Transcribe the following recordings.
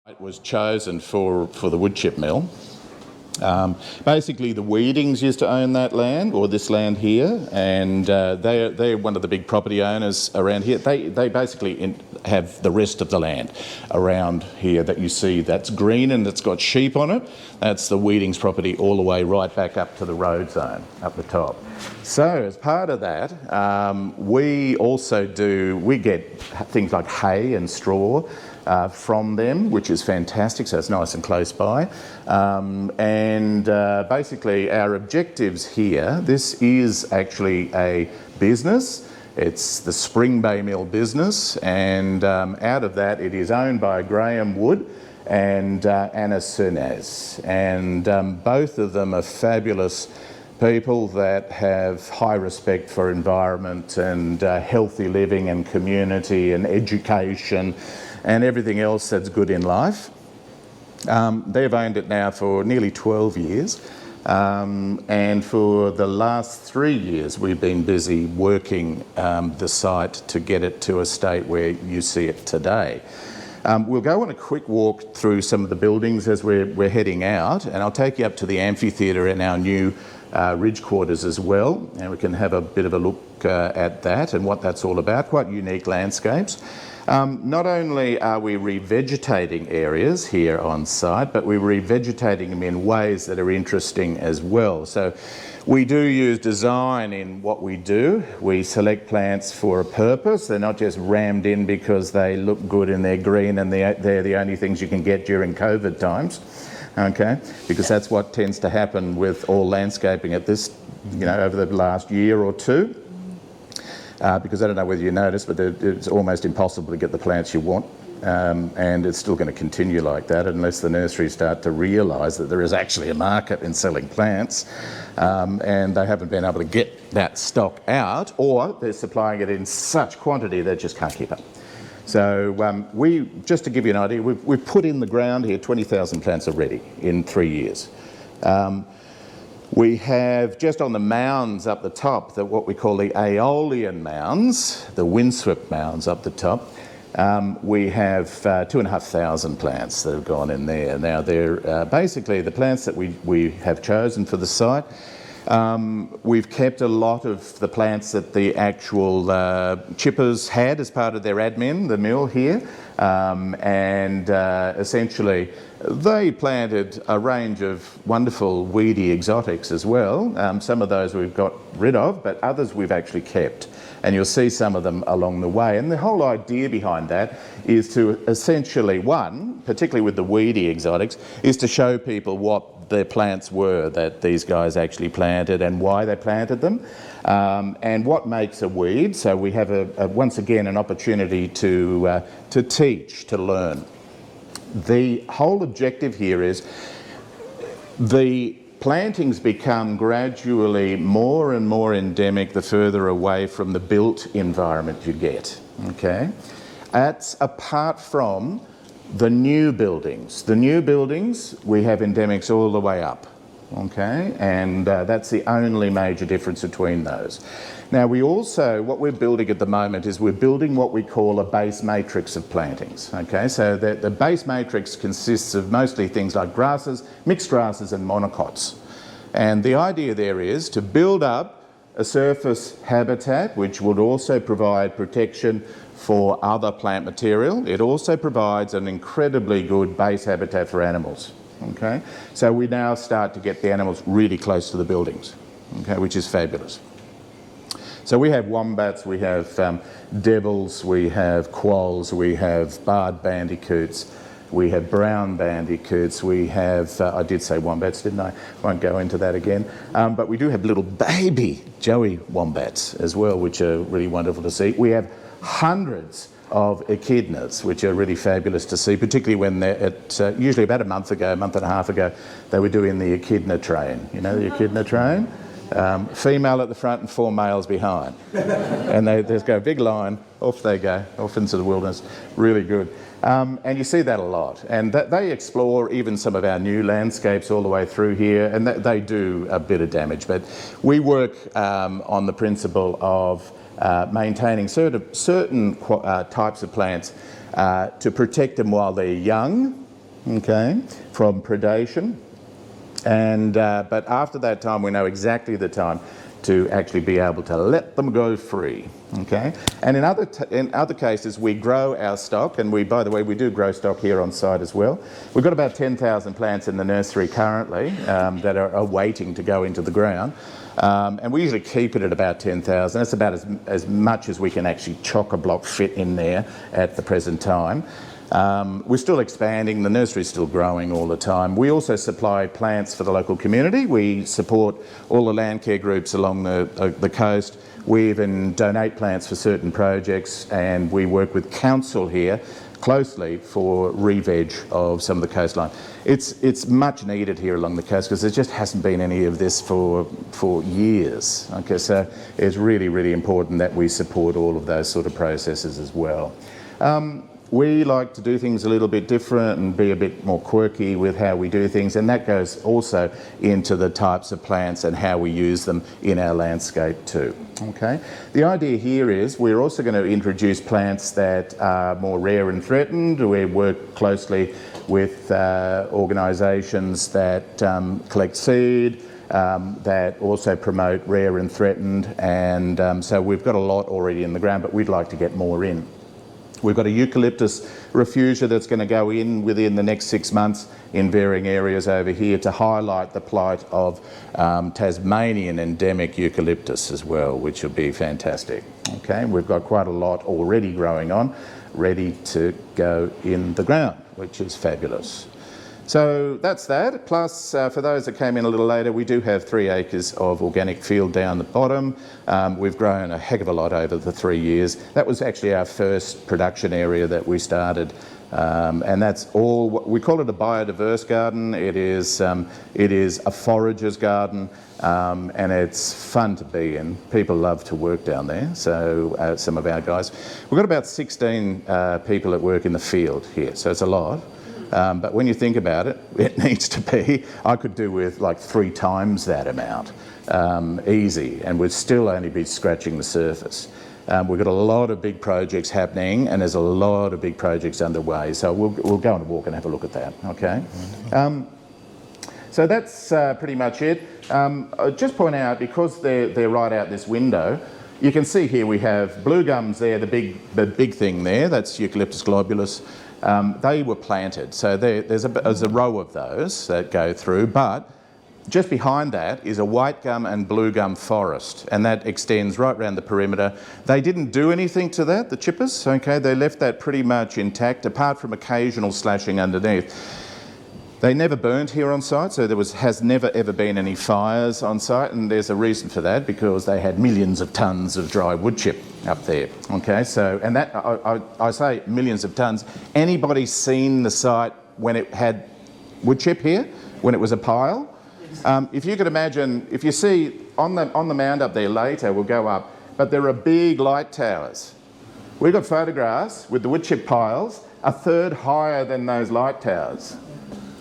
It was chosen for the wood chip mill. Basically, the Weedings used to own that land, or this land here, and they're one of the big property owners around here. They basically have the rest of the land around here that you see that's green and that's got sheep on it. That's the Weedings property all the way right back up to the road zone up the top. So as part of that, we get things like hay and straw from them, which is fantastic, so it's nice and close by. Basically our objectives here, this is actually a business. It's the Spring Bay Mill business, and out of that it is owned by Graham Wood and Anna Cernaz. And both of them are fabulous people that have high respect for environment and healthy living and community and education and everything else that's good in life. They've owned it now for nearly 12 years. And for the last 3 years, we've been busy working the site to get it to a state where you see it today. We'll go on a quick walk through some of the buildings as we're heading out, and I'll take you up to the amphitheatre in our new Ridge Quarters as well, and we can have a bit of a look at that and what that's all about. Quite unique landscapes. Not only are we revegetating areas here on site, but we're revegetating them in ways that are interesting as well. So we do use design in what we do. We select plants for a purpose. They're not just rammed in because they look good and they're green and they're the only things you can get during COVID times. Okay, because that's what tends to happen with all landscaping at this, over the last year or two. Because I don't know whether you noticed, but it's almost impossible to get the plants you want, and it's still going to continue like that unless the nurseries start to realise that there is actually a market in selling plants, and they haven't been able to get that stock out, or they're supplying it in such quantity they just can't keep up. So just to give you an idea, we've put in the ground here 20,000 plants already in 3 years. We have just on the mounds up the top, what we call the Aeolian mounds, the windswept mounds up the top. We have 2,500 plants that have gone in there. Now they're basically the plants that we have chosen for the site. We've kept a lot of the plants that the actual chippers had as part of their admin, the mill here, and essentially they planted a range of wonderful weedy exotics as well. Some of those we've got rid of, but others we've actually kept. And you'll see some of them along the way. And the whole idea behind that is to essentially, particularly with the weedy exotics, is to show people what the plants were that these guys actually planted and why they planted them, and what makes a weed. So we have once again an opportunity to teach, to learn. The whole objective here is the plantings become gradually more and more endemic the further away from the built environment you get. Okay, that's apart from the new buildings. The new buildings, we have endemics all the way up, okay? And that's the only major difference between those. Now we also, what we're building at the moment is we're building what we call a base matrix of plantings, okay? So the base matrix consists of mostly things like grasses, mixed grasses and monocots. And the idea there is to build up a surface habitat which would also provide protection for other plant material. It also provides an incredibly good base habitat for animals, okay? So we now start to get the animals really close to the buildings, okay, which is fabulous. So we have wombats, we have devils, we have quolls, we have barred bandicoots, we have brown bandicoots, we have, I did say wombats, didn't I? Won't go into that again. But we do have little baby joey wombats as well, which are really wonderful to see. We have hundreds of echidnas, which are really fabulous to see, particularly when they're usually about a month and a half ago, they were doing the echidna train. You know the echidna train? Female at the front and 4 males behind. And they just go, big line, off they go, off into the wilderness. Really good. And you see that a lot. And they explore even some of our new landscapes all the way through here, and they do a bit of damage. But we work on the principle of maintaining certain types of plants to protect them while they're young, okay, from predation. And but after that time, we know exactly the time to actually be able to let them go free, okay? And in other cases, we grow our stock, and by the way, we do grow stock here on site as well. We've got about 10,000 plants in the nursery currently that are waiting to go into the ground. And we usually keep it at about 10,000. That's about as much as we can actually chock-a-block fit in there at the present time. We're still expanding, the nursery's still growing all the time. We also supply plants for the local community. We support all the land care groups along the coast. We even donate plants for certain projects, and we work with council here closely for re-veg of some of the coastline. It's much needed here along the coast because there just hasn't been any of this for years. Okay, so it's really, really important that we support all of those sort of processes as well. We like to do things a little bit different and be a bit more quirky with how we do things, and that goes also into the types of plants and how we use them in our landscape too. Okay. The idea here is we're also going to introduce plants that are more rare and threatened. We work closely with organisations that collect seed, that also promote rare and threatened, and so we've got a lot already in the ground, but we'd like to get more in. We've got a eucalyptus refugia that's going to go in within the next 6 months in varying areas over here to highlight the plight of Tasmanian endemic eucalyptus as well, which will be fantastic. Okay, we've got quite a lot already growing on, ready to go in the ground, which is fabulous. So that's that. Plus, for those that came in a little later, we do have 3 acres of organic field down the bottom. We've grown a heck of a lot over the 3 years. That was actually our first production area that we started. And that's all, we call it a biodiverse garden. It is a forager's garden, and it's fun to be in. People love to work down there, so some of our guys. We've got about 16 people that work in the field here, so it's a lot. But when you think about it, it needs to be, I could do with like 3 times that amount, easy, and we'd still only be scratching the surface. We've got a lot of big projects happening, and there's a lot of big projects underway, so we'll go on a walk and have a look at that, okay? So that's pretty much it. I'll just point out, because they're right out this window, you can see here we have blue gums there, the big thing there, that's Eucalyptus globulus. They were planted, so there's a row of those that go through, but just behind that is a white gum and blue gum forest, and that extends right around the perimeter. They didn't do anything to that, the chippers, okay? They left that pretty much intact, apart from occasional slashing underneath. They never burned here on site, so there has never ever been any fires on site, and there's a reason for that, because they had millions of tonnes of dry wood chip up there, okay? So, and that, I say millions of tonnes. Anybody seen the site when it had wood chip here, when it was a pile? If you could imagine, if you see on the mound up there later, we'll go up, but there are big light towers. We've got photographs with the wood chip piles 1/3 higher than those light towers.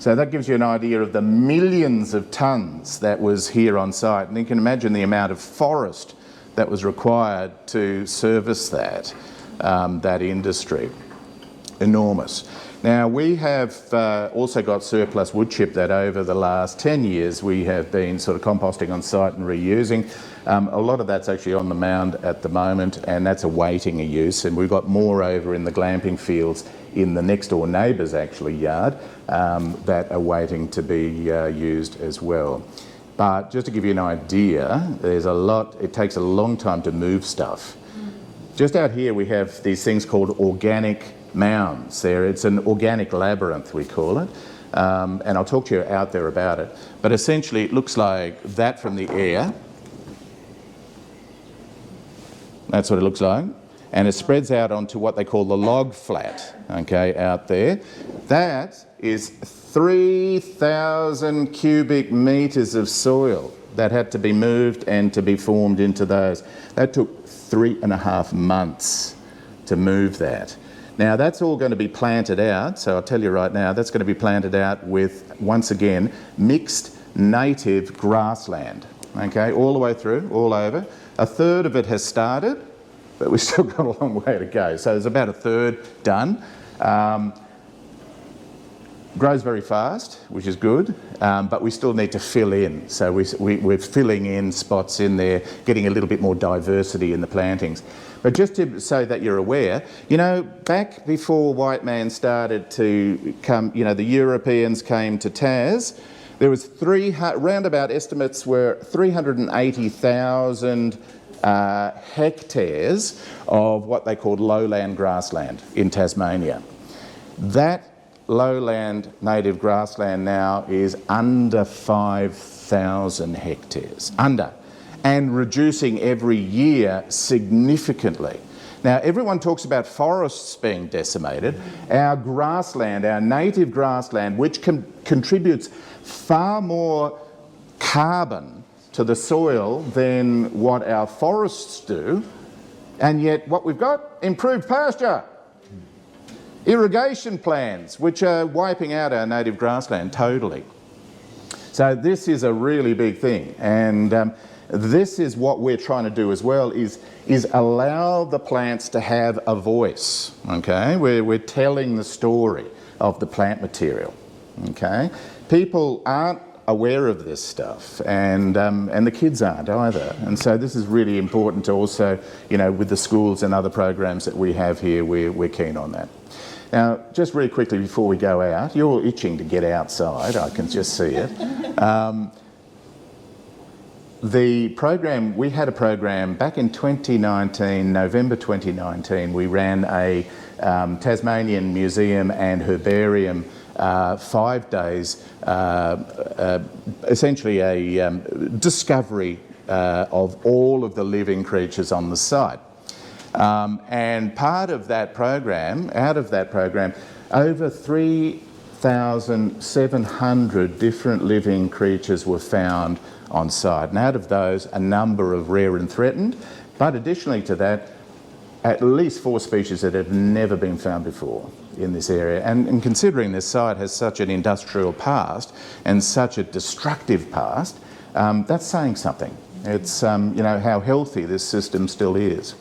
So that gives you an idea of the millions of tonnes that was here on site, and you can imagine the amount of forest that was required to service that industry. Enormous. Now we have also got surplus wood chip that over the last 10 years we have been sort of composting on site and reusing. A lot of that's actually on the mound at the moment, and that's awaiting a use, and we've got more over in the glamping fields in the next door neighbour's actually yard that are waiting to be used as well. But just to give you an idea, there's a lot, it takes a long time to move stuff. Just out here we have these things called organic mounds there. It's an organic labyrinth, we call it, and I'll talk to you out there about it. But essentially it looks like that from the air. That's what it looks like. And it spreads out onto what they call the log flat, okay, out there. That is 3,000 cubic metres of soil that had to be moved and to be formed into those. That took 3.5 months to move that. Now that's all going to be planted out, so I'll tell you right now, that's going to be planted out with, once again, mixed native grassland, okay, all the way through, all over. 1/3 of it has started, but we've still got a long way to go. So there's about 1/3 done. grows very fast, which is good, but we still need to fill in. So we're filling in spots in there, getting a little bit more diversity in the plantings. But just so that you're aware, you know, back before white man started to come, you know, the Europeans came to Tas, there was roundabout estimates were 380,000 hectares of what they called lowland grassland in Tasmania. That lowland native grassland now is under 5,000 hectares, and reducing every year significantly. Now, everyone talks about forests being decimated. Our grassland, our native grassland, which contributes far more carbon to the soil than what our forests do, and yet what we've got, improved pasture. Irrigation plans, which are wiping out our native grassland totally. So this is a really big thing, and this is what we're trying to do as well, is allow the plants to have a voice, okay? We're telling the story of the plant material, okay? People aren't aware of this stuff, and the kids aren't either. And so this is really important to also, you know, with the schools and other programs that we have here, we're keen on that. Now, just really quickly before we go out, you're all itching to get outside, I can just see it. The program, we had a program back in 2019, November 2019, we ran a Tasmanian Museum and Herbarium 5 days, essentially a discovery of all of the living creatures on the site. And part of that program, over 3,700 different living creatures were found on site. And out of those, a number of rare and threatened, but additionally to that, at least 4 species that have never been found before in this area. And considering this site has such an industrial past and such a destructive past, that's saying something. It's, you know, how healthy this system still is.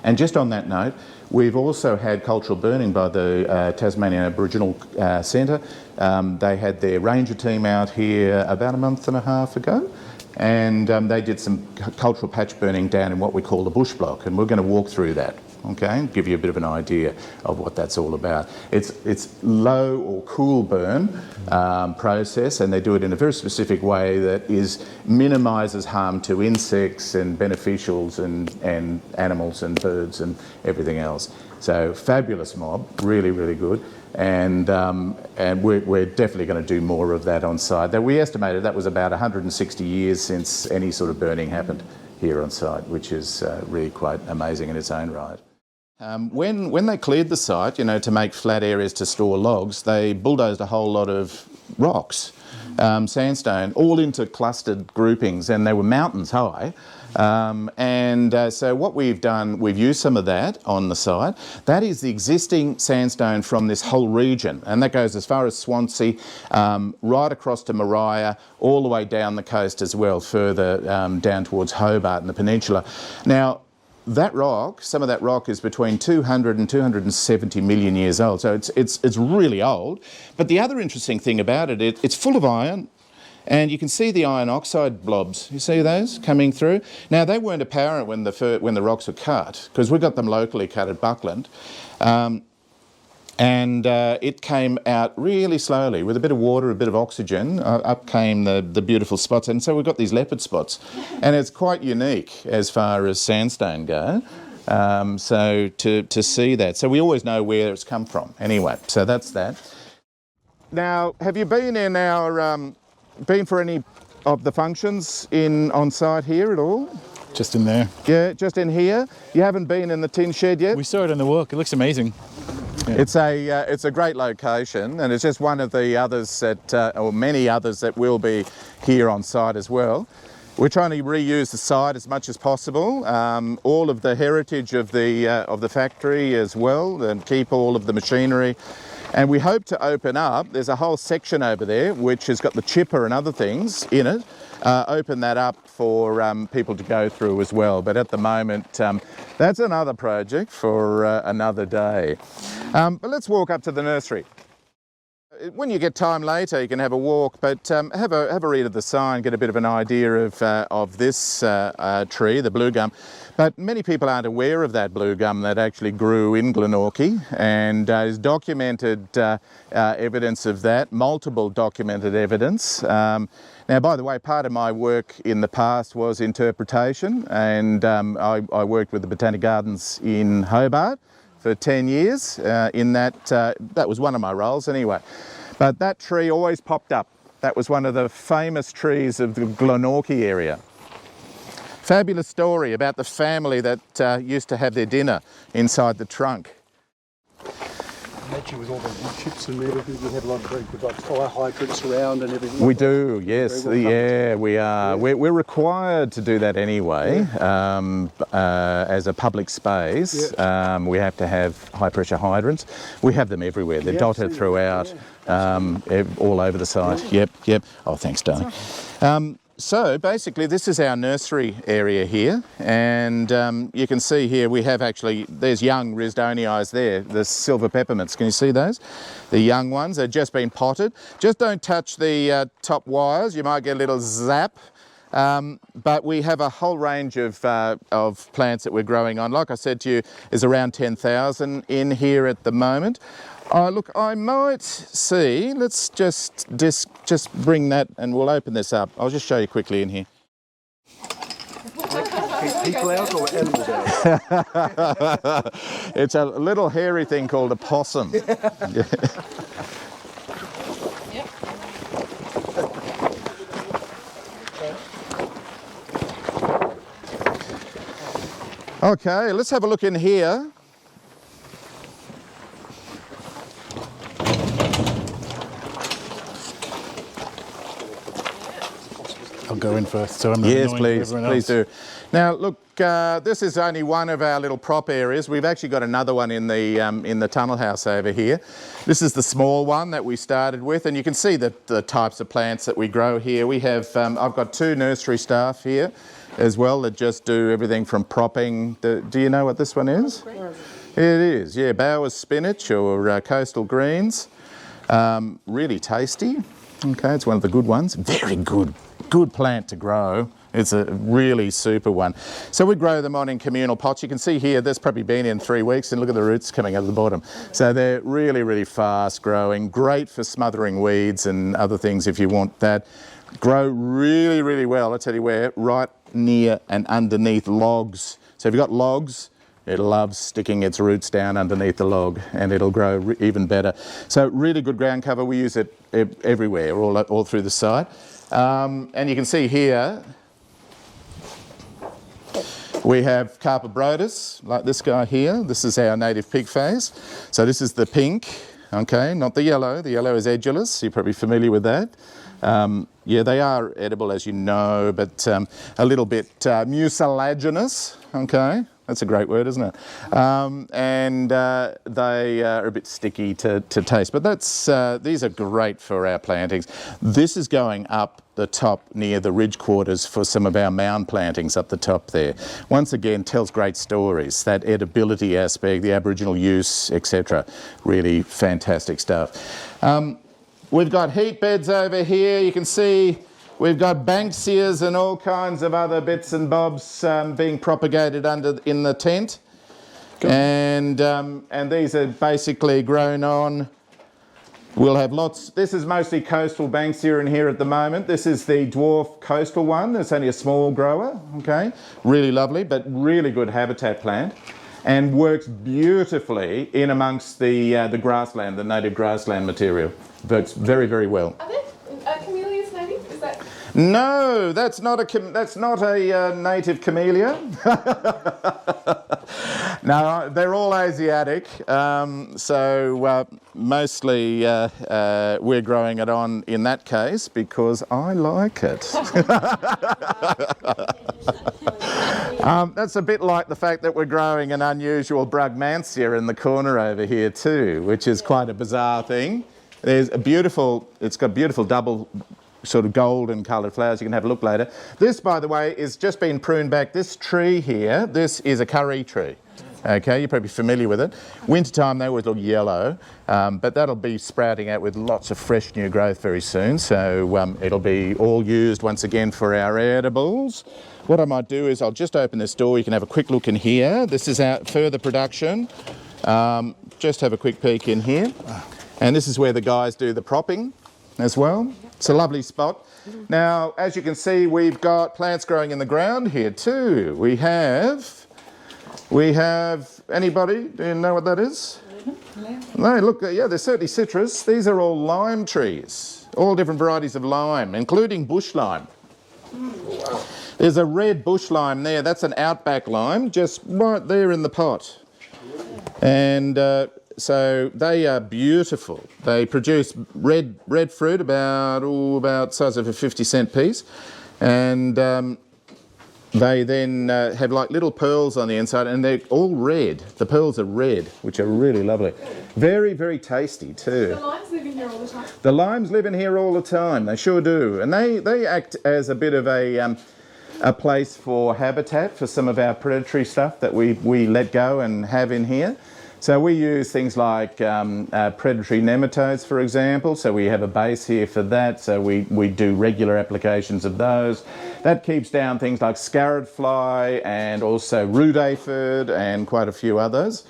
And just on that note, we've also had cultural burning by the Tasmanian Aboriginal Centre. They had their ranger team out here about a month and a half ago, and they did some cultural patch burning down in what we call the bush block, and we're going to walk through that, okay, and give you a bit of an idea of what that's all about. It's low or cool burn process, and they do it in a very specific way that minimises harm to insects and beneficials and animals and birds and everything else. So fabulous mob, really, really good. And we're definitely going to do more of that on site. We estimated that was about 160 years since any sort of burning happened here on site, which is really quite amazing in its own right. When they cleared the site, you know, to make flat areas to store logs, they bulldozed a whole lot of rocks, sandstone, all into clustered groupings, and they were mountains high. So what we've done, we've used some of that on the site. That is the existing sandstone from this whole region, and that goes as far as Swansea, right across to Maria, all the way down the coast as well, further down towards Hobart and the peninsula. Now, that rock, some of that rock is between 200 and 270 million years old, so it's really old. But the other interesting thing about it, it's full of iron, and you can see the iron oxide blobs. You see those coming through? Now, they weren't apparent when the rocks were cut, because we got them locally cut at Buckland. It came out really slowly with a bit of water, a bit of oxygen. Up came the beautiful spots, and so we've got these leopard spots, and it's quite unique as far as sandstone go. So to see that, so we always know where it's come from. Anyway, so that's that. Now, have you been in our been for any of the functions on site here at all? Just in there. Yeah, just in here. You haven't been in the tin shed yet? We saw it in the walk. It looks amazing. Yeah. It's a great location, and it's just one of the others or many others that will be here on site as well. We're trying to reuse the site as much as possible, all of the heritage of the factory as well, and keep all of the machinery. And we hope to open up, there's a whole section over there which has got the chipper and other things in it, open that up for people to go through as well. But at the moment, that's another project for another day. But let's walk up to the nursery. when you get time later, you can have a walk, but have a read of the sign, get a bit of an idea of this tree, the blue gum. But many people aren't aware of that blue gum that actually grew in Glenorchy, and is documented evidence of that, multiple documented evidence. Now, by the way, part of my work in the past was interpretation, and I worked with the Botanic Gardens in Hobart for 10 years. That was one of my roles anyway. But that tree always popped up. That was one of the famous trees of the Glenorchy area. Fabulous story about the family that used to have their dinner inside the trunk. Actually, with all the wood chips and everything, we have a lot of very good like fire hydrants around and everything. We do, yes, yeah, we are. Yeah. We're required to do that anyway, as a public space. Yeah. We have to have high pressure hydrants. We have them everywhere. They're dotted throughout, all over the site. Yep. Oh, thanks, darling. So basically this is our nursery area here, and you can see here we have there's young Risdonii there, the silver peppermints. Can you see those? The young ones, they've just been potted. Just don't touch the top wires, you might get a little zap. But we have a whole range of plants that we're growing on. Like I said to you, there's around 10,000 in here at the moment. Look, I might see, let's just bring that and we'll open this up. I'll just show you quickly in here. People out or animals out? It's a little hairy thing called a possum. Okay, let's have a look in here. I'll go in first, so I'm not Yes, annoying please everyone else. do. Now, look, this is only one of our little prop areas. We've actually got another one in the tunnel house over here. This is the small one that we started with, and you can see the types of plants that we grow here. We have, I've got 2 nursery staff here as well that just do everything from propping. Do you know what this one is? It is, yeah, Bowers spinach or coastal greens. Really tasty. Okay, it's one of the good ones. Very good plant to grow. It's a really super one. So we grow them on in communal pots. You can see here, that's probably been in 3 weeks, and look at the roots coming out of the bottom. So they're really, really fast growing, great for smothering weeds and other things if you want that. Grow really, really well, I'll tell you where, right near and underneath logs. So if you've got logs, it loves sticking its roots down underneath the log, and it'll grow even better. So really good ground cover. We use it everywhere, all through the site. And you can see here, we have Carpa brodus, like this guy here. This is our native pig phase. So this is the pink, okay, not the yellow. The yellow is edulous, you're probably familiar with that. Yeah, they are edible, as you know, but a little bit mucilaginous, okay. That's a great word, isn't it? And they are a bit sticky to taste, but these are great for our plantings. This is going up the top near the ridge quarters for some of our mound plantings up the top there. Once again, tells great stories, that edibility aspect, the Aboriginal use, etc. Really fantastic stuff. We've got heat beds over here. You can see we've got Banksias and all kinds of other bits and bobs being propagated in the tent. Cool. And these are basically grown on. We'll have lots. This is mostly coastal Banksia in here at the moment. This is the dwarf coastal one. It's only a small grower, okay? Really lovely, but really good habitat plant. And works beautifully in amongst the grassland, the native grassland material. Works very, very well. Are there camellias native? Is that? No, that's not a native camellia. No, they're all Asiatic. So mostly we're growing it on in that case because I like it. That's a bit like the fact that we're growing an unusual Brugmansia in the corner over here too, which is quite a bizarre thing. There's a beautiful, it's got beautiful double sort of golden coloured flowers. You can have a look later. This, by the way, is just been pruned back. This tree here, this is a curry tree. Okay, you're probably familiar with it. Wintertime, they always look yellow, but that'll be sprouting out with lots of fresh new growth very soon. So it'll be all used once again for our edibles. What I might do is I'll just open this door. You can have a quick look in here. This is our further production. Just have a quick peek in here. And this is where the guys do the propping as well. It's a lovely spot. Now, as you can see, we've got plants growing in the ground here too. We have, anybody, do you know what that is? No, look, yeah, there's certainly citrus. These are all lime trees, all different varieties of lime, including bush lime. There's a red bush lime there. That's an outback lime, just right there in the pot. And so they are beautiful. They produce red fruit about size of a 50-cent piece, and they then have like little pearls on the inside, and they're all red. The pearls are red, which are really lovely. Very, very tasty too. The limes live in here all the time. The limes live in here all the time. They sure do, and they act as a bit of a place for habitat for some of our predatory stuff that we let go and have in here. So we use things like predatory nematodes, for example. So we have a base here for that. So we do regular applications of those. That keeps down things like scarlet fly and also root aphid and quite a few others.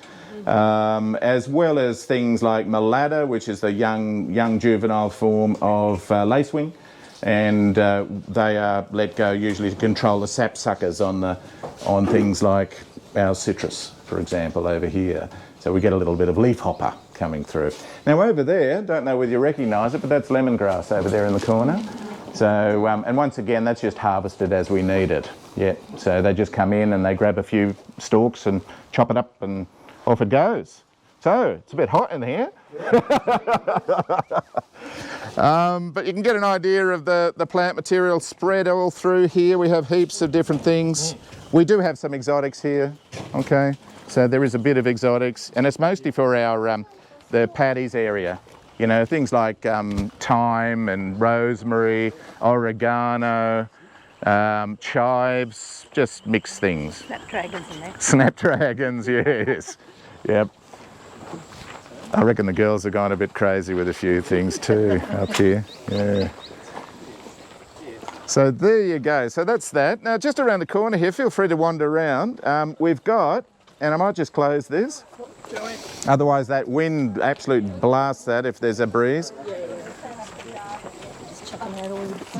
As well as things like Malada, which is the young juvenile form of lacewing. And they are let go usually to control the sapsuckers on things like our citrus, for example, over here. So we get a little bit of leaf hopper coming through. Now over there, don't know whether you recognise it, but that's lemongrass over there in the corner. So, and once again, that's just harvested as we need it. Yeah, so they just come in and they grab a few stalks and chop it up and off it goes. So, it's a bit hot in here. But you can get an idea of the plant material spread all through here. We have heaps of different things. We do have some exotics here, okay? So there is a bit of exotics, and it's mostly for our the paddies area. You know, things like thyme and rosemary, oregano, chives, just mixed things. Snapdragons in there. Snapdragons, yes. Yep. I reckon the girls are going a bit crazy with a few things too up here. Yeah. So there you go. So that's that. Now just around the corner here, feel free to wander around. We've got, and I might just close this. Otherwise that wind absolutely blasts that if there's a breeze.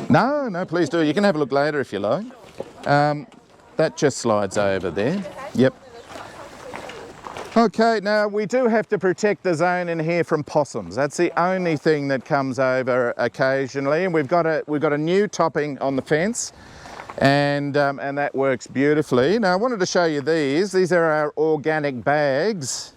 No, please do. You can have a look later if you like. That just slides over there. Yep. Okay, now we do have to protect the zone in here from possums. That's the only thing that comes over occasionally, and we've got a new topping on the fence, and that works beautifully. Now I wanted to show you these. These are our organic bags,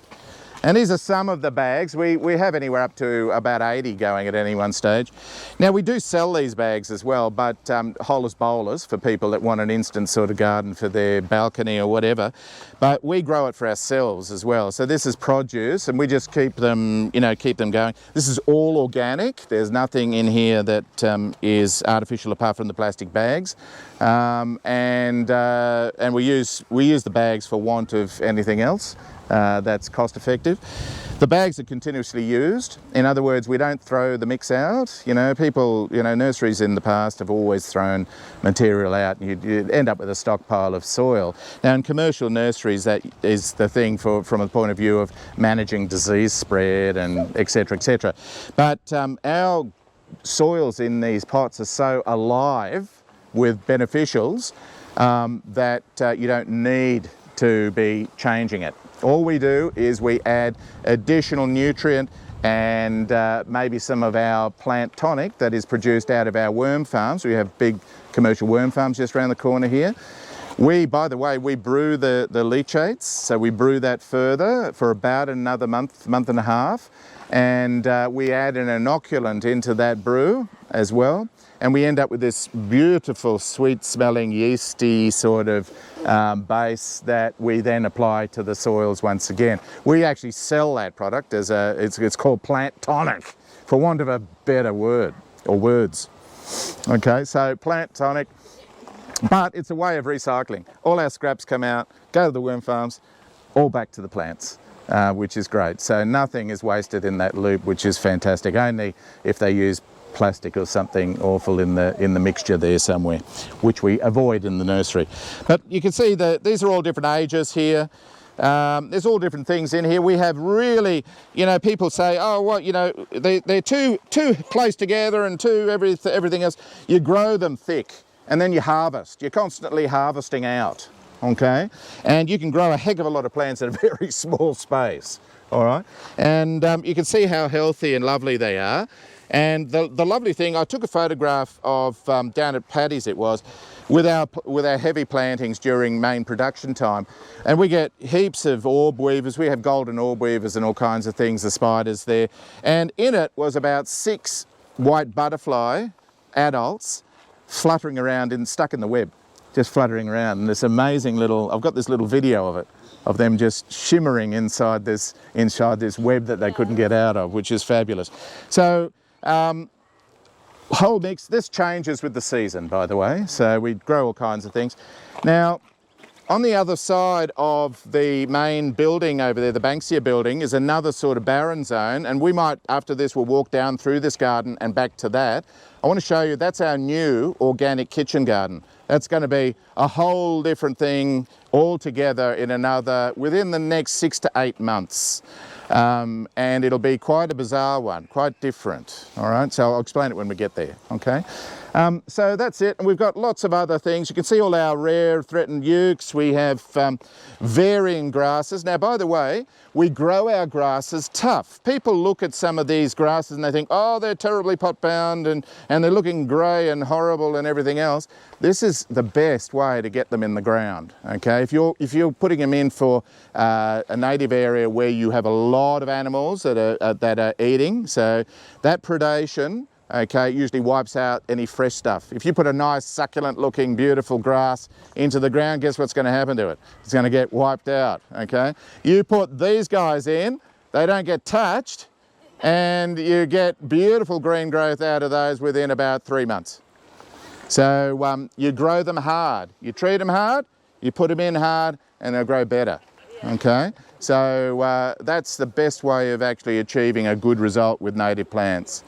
and these are some of the bags. We have anywhere up to about 80 going at any one stage. Now we do sell these bags as well, but holers bowlers for people that want an instant sort of garden for their balcony or whatever. But we grow it for ourselves as well. So this is produce, and we just keep them, keep them going. This is all organic. There's nothing in here that is artificial apart from the plastic bags. And we use the bags for want of anything else. That's cost effective. The bags are continuously used. In other words, we don't throw the mix out. People, nurseries in the past have always thrown material out, and you'd end up with a stockpile of soil. Now in commercial nurseries, that is the thing from the point of view of managing disease spread and et cetera, et cetera. But our soils in these pots are so alive with beneficials that you don't need to be changing it. All we do is we add additional nutrient and maybe some of our plant tonic that is produced out of our worm farms. We have big commercial worm farms just around the corner here. By the way, we brew the leachates, so we brew that further for about another month and a half, and we add an inoculant into that brew as well. And we end up with this beautiful, sweet-smelling, yeasty sort of base that we then apply to the soils once again. We actually sell that product as it's called plant tonic, for want of a better word, or words. Okay, so plant tonic, but it's a way of recycling. All our scraps come out, go to the worm farms, all back to the plants, which is great. So nothing is wasted in that loop, which is fantastic. Only if they use plastic or something awful in the mixture there somewhere, which we avoid in the nursery. But you can see that these are all different ages here. There's all different things in here. We have really, you know, people say, oh, well, you know, they're too close together and everything else. You grow them thick and then you harvest. You're constantly harvesting out, okay? And you can grow a heck of a lot of plants in a very small space, all right? And you can see how healthy and lovely they are. And the lovely thing, I took a photograph of, down at Paddy's it was, with our heavy plantings during main production time. And we get heaps of orb weavers. We have golden orb weavers and all kinds of things, the spiders there. And in it was about 6 white butterfly adults fluttering around stuck in the web, just fluttering around. And this amazing little, I've got this little video of it, of them just shimmering inside this web that they couldn't get out of, which is fabulous. So, whole mix. This changes with the season, by the way, so we grow all kinds of things. Now, on the other side of the main building over there, the Banksia building, is another sort of barren zone, and we might, after this, we'll walk down through this garden and back to that. I want to show you, that's our new organic kitchen garden. That's going to be a whole different thing altogether within the next 6 to 8 months. And it'll be quite a bizarre one, quite different, all right? So I'll explain it when we get there, okay? So that's it, and we've got lots of other things. You can see all our rare threatened ukes. We have varying grasses. Now, by the way, we grow our grasses tough. People look at some of these grasses and they think, oh, they're terribly pot-bound and they're looking grey and horrible and everything else. This is the best way to get them in the ground, okay? If you're putting them in for a native area where you have a lot of animals that are eating, so that predation, okay, usually wipes out any fresh stuff. If you put a nice succulent looking beautiful grass into the ground, guess what's going to happen to it? It's going to get wiped out, okay? You put these guys in, they don't get touched, and you get beautiful green growth out of those within about 3 months. So you grow them hard, you treat them hard, you put them in hard, and they'll grow better, okay? So that's the best way of actually achieving a good result with native plants.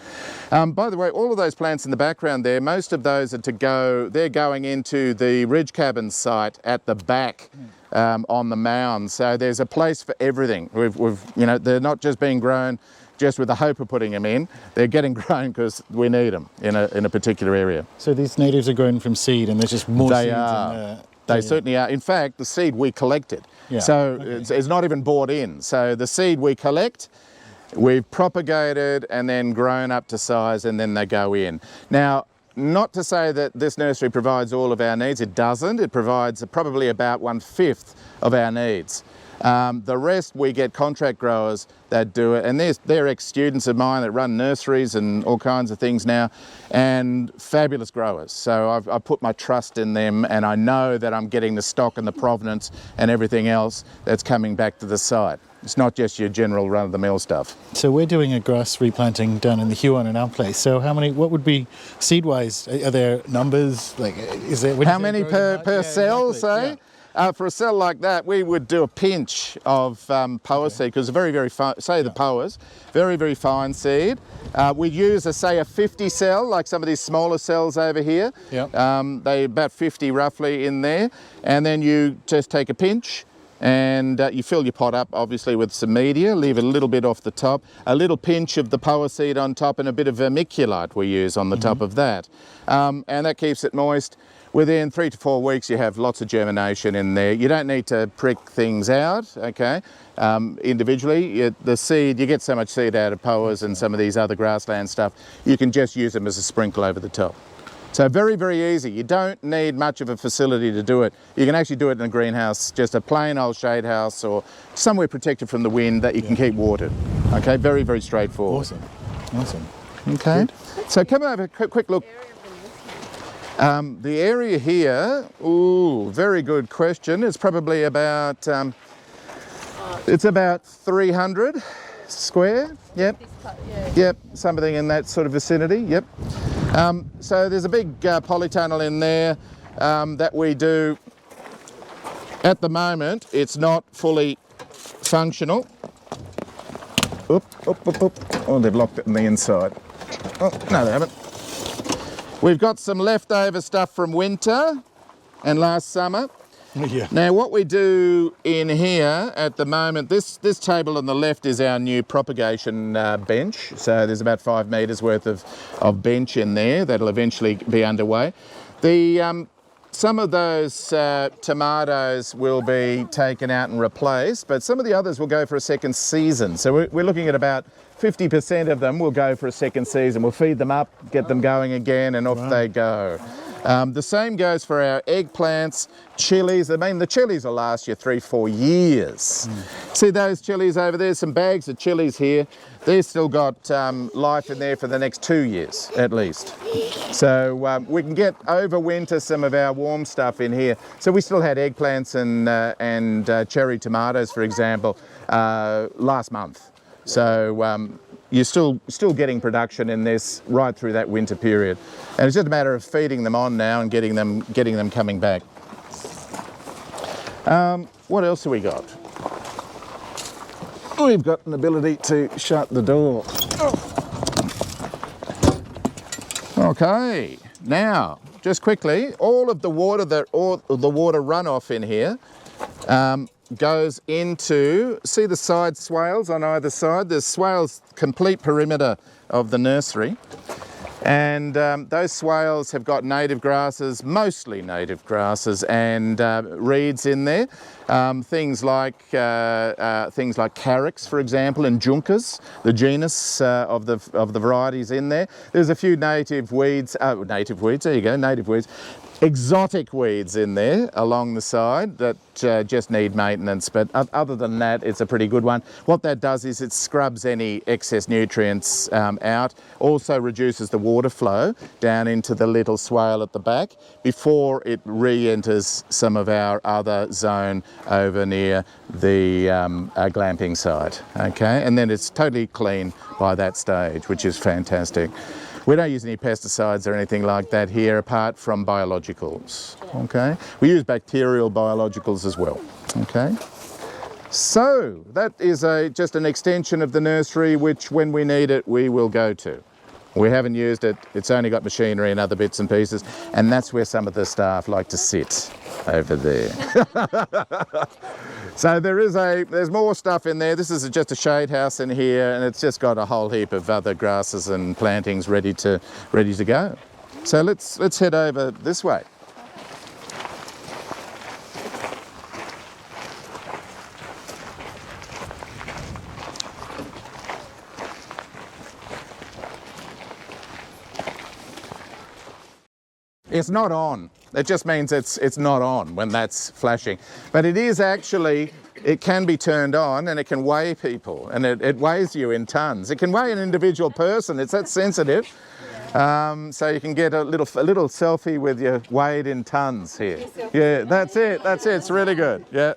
By the way, all of those plants in the background there, most of those are they're going into the Ridge Cabins site at the back on the mound. So there's a place for everything. You know, they're not just being grown just with the hope of putting them in. They're getting grown because we need them in a particular area. So these natives are grown from seed, and there's just more They seeds are. in there. They certainly are. In fact, the seed we collected. Yeah, So okay. it's not even bought in. So the seed we collect, we've propagated and then grown up to size, and then they go in. Now, not to say that this nursery provides all of our needs. It doesn't. It provides probably about 1/5 of our needs. The rest we get contract growers that do it, and they're ex-students of mine that run nurseries and all kinds of things now, and fabulous growers. So I've put my trust in them, and I know that I'm getting the stock and the provenance and everything else that's coming back to the site. It's not just your general run-of-the-mill stuff. So we're doing a grass replanting down in the Huon in our place. So what would be seed-wise? Are there numbers? Like, is there? How many per cell, exactly. say? Yeah. For a cell like that, we would do a pinch of poa seed, because very, very fine, say the poas, very, very fine seed. We'd use, say, a 50 cell, like some of these smaller cells over here. Yep. They about 50 roughly in there. And then you just take a pinch, and you fill your pot up, obviously, with some media, leave a little bit off the top, a little pinch of the poa seed on top, and a bit of vermiculite we use on the top of that. And that keeps it moist. Within 3 to 4 weeks, you have lots of germination in there. You don't need to prick things out, okay? Individually, the seed, you get so much seed out of poas and some of these other grassland stuff, you can just use them as a sprinkle over the top. So very, very easy. You don't need much of a facility to do it. You can actually do it in a greenhouse, just a plain old shade house, or somewhere protected from the wind that you can keep watered. Okay, very, very straightforward. Awesome. Okay, so come over, quick look. The area here, ooh, very good question. It's probably about, it's about 300 square. Yep. Yep, something in that sort of vicinity. Yep. So there's a big polytunnel in there that we do. At the moment, it's not fully functional. Oop, oop, oop, oop. Oh, they've locked it on the inside. Oh, no, they haven't. We've got some leftover stuff from winter and last summer. Yeah. Now, what we do in here at the moment, this table on the left is our new propagation bench. So there's about 5 metres worth of bench in there that'll eventually be underway. Some of those tomatoes will be taken out and replaced, but some of the others will go for a second season. So we're looking at about 50% of them will go for a second season. We'll feed them up, get them going again, and off they go. The same goes for our eggplants, chilies. I mean, the chilies will last you 3-4 years. See those chilies over there? Some bags of chilies here. They've still got life in there for the next 2 years at least. So we can get over winter some of our warm stuff in here. So we still had eggplants and cherry tomatoes, for example, last month. So you're still getting production in this right through that winter period, and it's just a matter of feeding them on now and getting them coming back. What else have we got? We've got an ability to shut the door. Okay, now just quickly, all of the water the water runoff in here goes into, see the side swales on either side? There's swales complete perimeter of the nursery, and those swales have got native grasses, mostly native grasses, and reeds in there. Things like carex, for example, and juncas, the genus of the varieties in there. There's a few native weeds. There you go, native weeds. Exotic weeds in there along the side that just need maintenance, but other than that, it's a pretty good one. What that does is it scrubs any excess nutrients out, also reduces the water flow down into the little swale at the back before it re-enters some of our other zone over near the glamping site, okay? And then it's totally clean by that stage, which is fantastic. We don't use any pesticides or anything like that here apart from biologicals, okay? We use bacterial biologicals as well, okay? So that is just an extension of the nursery which when we need it we will go to. We haven't used it, it's only got machinery and other bits and pieces, and that's where some of the staff like to sit over there. So there's more stuff in there. This is just a shade house in here, and it's just got a whole heap of other grasses and plantings ready to go. So let's head over this way. It's not on. It just means it's not on when that's flashing. But it is actually, it can be turned on and it can weigh people, and it weighs you in tons. It can weigh an individual person, it's that sensitive. So you can get a little selfie with your weighed in tons here. Yeah, that's it, it's really good, yeah.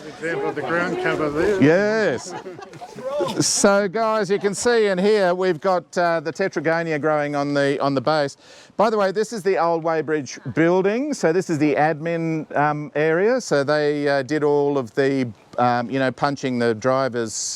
Example of the ground cover there. Yes. So guys, you can see in here we've got the tetragonia growing on the base. By the way, this is the old Weybridge building. So this is the admin area. So they did all of the, punching the drivers'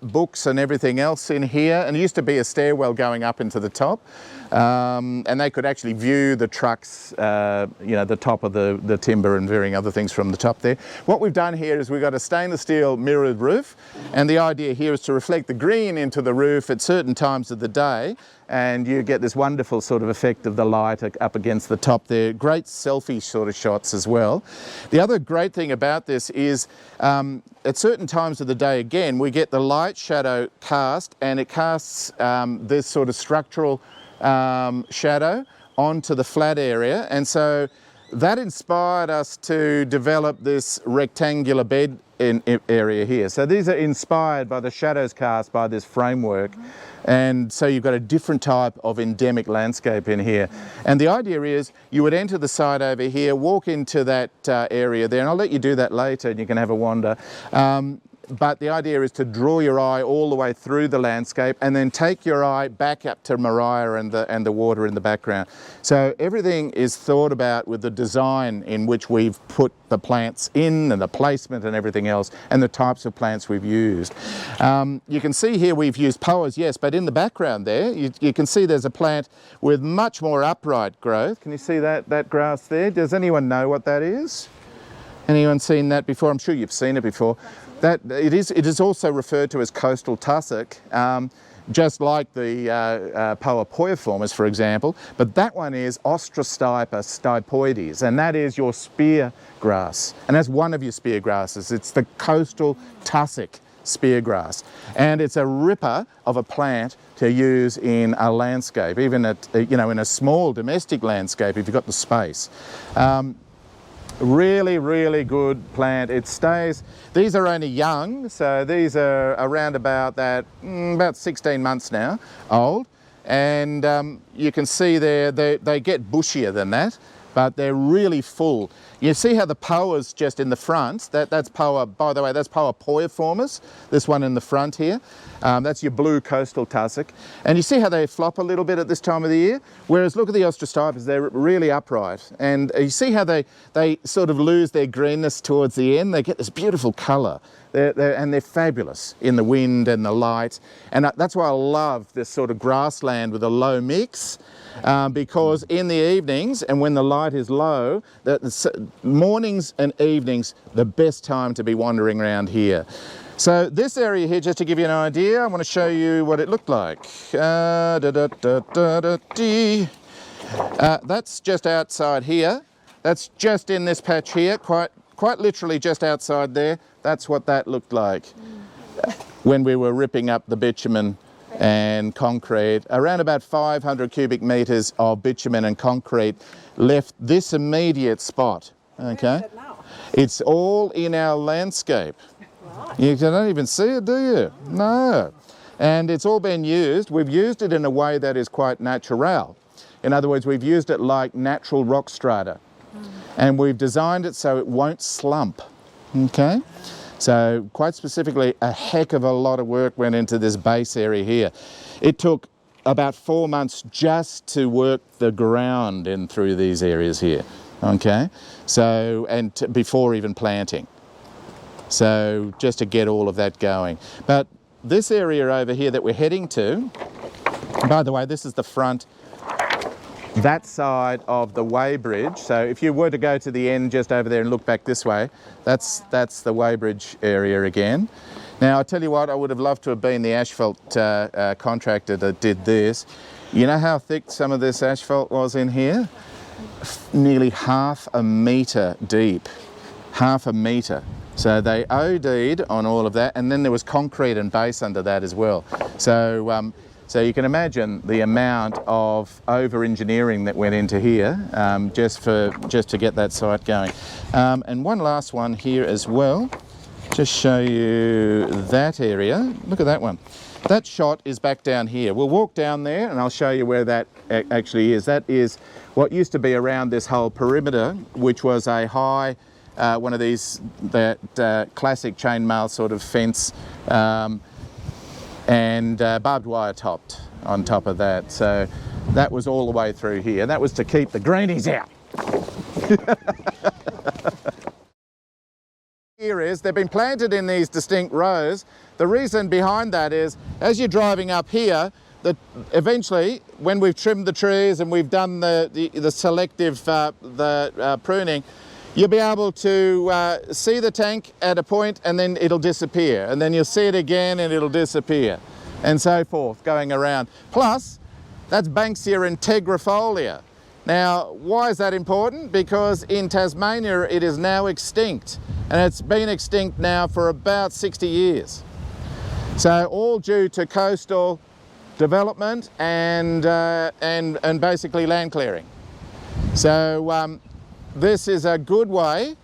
books and everything else in here. And it used to be a stairwell going up into the top. And they could actually view the trucks, the top of the timber and varying other things from the top there. What we've done here is we've got a stainless steel mirrored roof, and the idea here is to reflect the green into the roof at certain times of the day, and you get this wonderful sort of effect of the light up against the top there. Great selfie sort of shots as well. The other great thing about this is at certain times of the day, again, we get the light shadow cast, and it casts this sort of structural shadow onto the flat area, and so that inspired us to develop this rectangular bed area here. So these are inspired by the shadows cast by this framework, and so you've got a different type of endemic landscape in here. And the idea is you would enter the site over here, walk into that area there, and I'll let you do that later and you can have a wander. but the idea is to draw your eye all the way through the landscape and then take your eye back up to Maria and the water in the background. So everything is thought about with the design in which we've put the plants in and the placement and everything else and the types of plants we've used. You can see here we've used poas, yes, but in the background there you can see there's a plant with much more upright growth. Can you see that grass there? Does anyone know what that is? Anyone seen that before? I'm sure you've seen it before. It is also referred to as coastal tussock, just like the Poa poiiformis, for example, but that one is Ostrostypa stipoides, and that is your spear grass, and that's one of your spear grasses. It's the coastal tussock spear grass, and it's a ripper of a plant to use in a landscape, even at, in a small domestic landscape if you've got the space. Really, really good plant. It stays, these are only young, so these are around about 16 months now old, and you can see there they get bushier than that, but they're really full. You see how the poa's just in the front, that's Poa, by the way, that's Poa poiiformis, this one in the front here. That's your blue coastal tussock. And you see how they flop a little bit at this time of the year? Whereas look at the Ostrostypes, they're really upright. And you see how they sort of lose their greenness towards the end? They get this beautiful colour. And they're fabulous in the wind and the light. And that's why I love this sort of grassland with a low mix. Because in the evenings and when the light is low, the mornings and evenings, the best time to be wandering around here. So this area here, just to give you an idea, I want to show you what it looked like. That's just outside here. That's just in this patch here, quite literally just outside there. That's what that looked like when we were ripping up the bitumen and concrete. Around about 500 cubic metres of bitumen and concrete left this immediate spot. Okay, where is it now? It's all in our landscape. Right. You don't even see it, do you? No. And it's all been used. We've used it in a way that is quite natural. In other words, we've used it like natural rock strata. And we've designed it so it won't slump. Okay? So quite specifically, a heck of a lot of work went into this base area here. It took about 4 months just to work the ground in through these areas here. Okay? So, and before even planting. So just to get all of that going. But this area over here that we're heading to, by the way, this is the front, that side of the Weybridge. So if you were to go to the end just over there and look back this way, that's the Weybridge area again. Now I tell you what, I would have loved to have been the asphalt contractor that did this. You know how thick some of this asphalt was in here? Nearly 1/2 metre deep, 1/2 metre. So they OD'd on all of that, and then there was concrete and base under that as well. So so you can imagine the amount of over-engineering that went into here just to get that site going. And one last one here as well. Just show you that area. Look at that one. That shot is back down here. We'll walk down there and I'll show you where that actually is. That is what used to be around this whole perimeter, which was a high, one of these, that classic chainmail sort of fence, and barbed wire topped on top of that. So that was all the way through here. That was to keep the greenies out. Here is, they've been planted in these distinct rows. The reason behind that is, as you're driving up here, that eventually, when we've trimmed the trees and we've done the selective pruning, you'll be able to see the tank at a point and then it'll disappear. And then you'll see it again and it'll disappear. And so forth, going around. Plus, that's Banksia integrifolia. Now, why is that important? Because in Tasmania, it is now extinct. And it's been extinct now for about 60 years. So all due to coastal development and basically land clearing. So this is a good way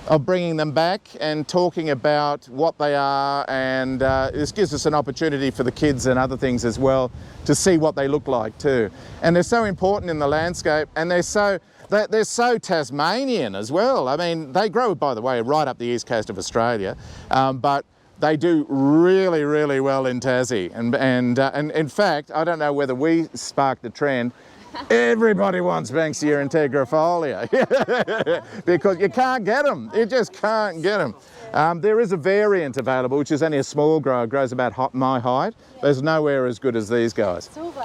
of bringing them back and talking about what they are, and this gives us an opportunity for the kids and other things as well to see what they look like too. And they're so important in the landscape, and they're so Tasmanian as well. I mean, they grow, by the way, right up the east coast of Australia, but they do really, really well in Tassie. And in fact, I don't know whether we sparked the trend. Everybody wants Banksia integrifolia because you can't get them. You just can't get them. There is a variant available, which is only a small grower, grows about my height. There's nowhere as good as these guys. Silver,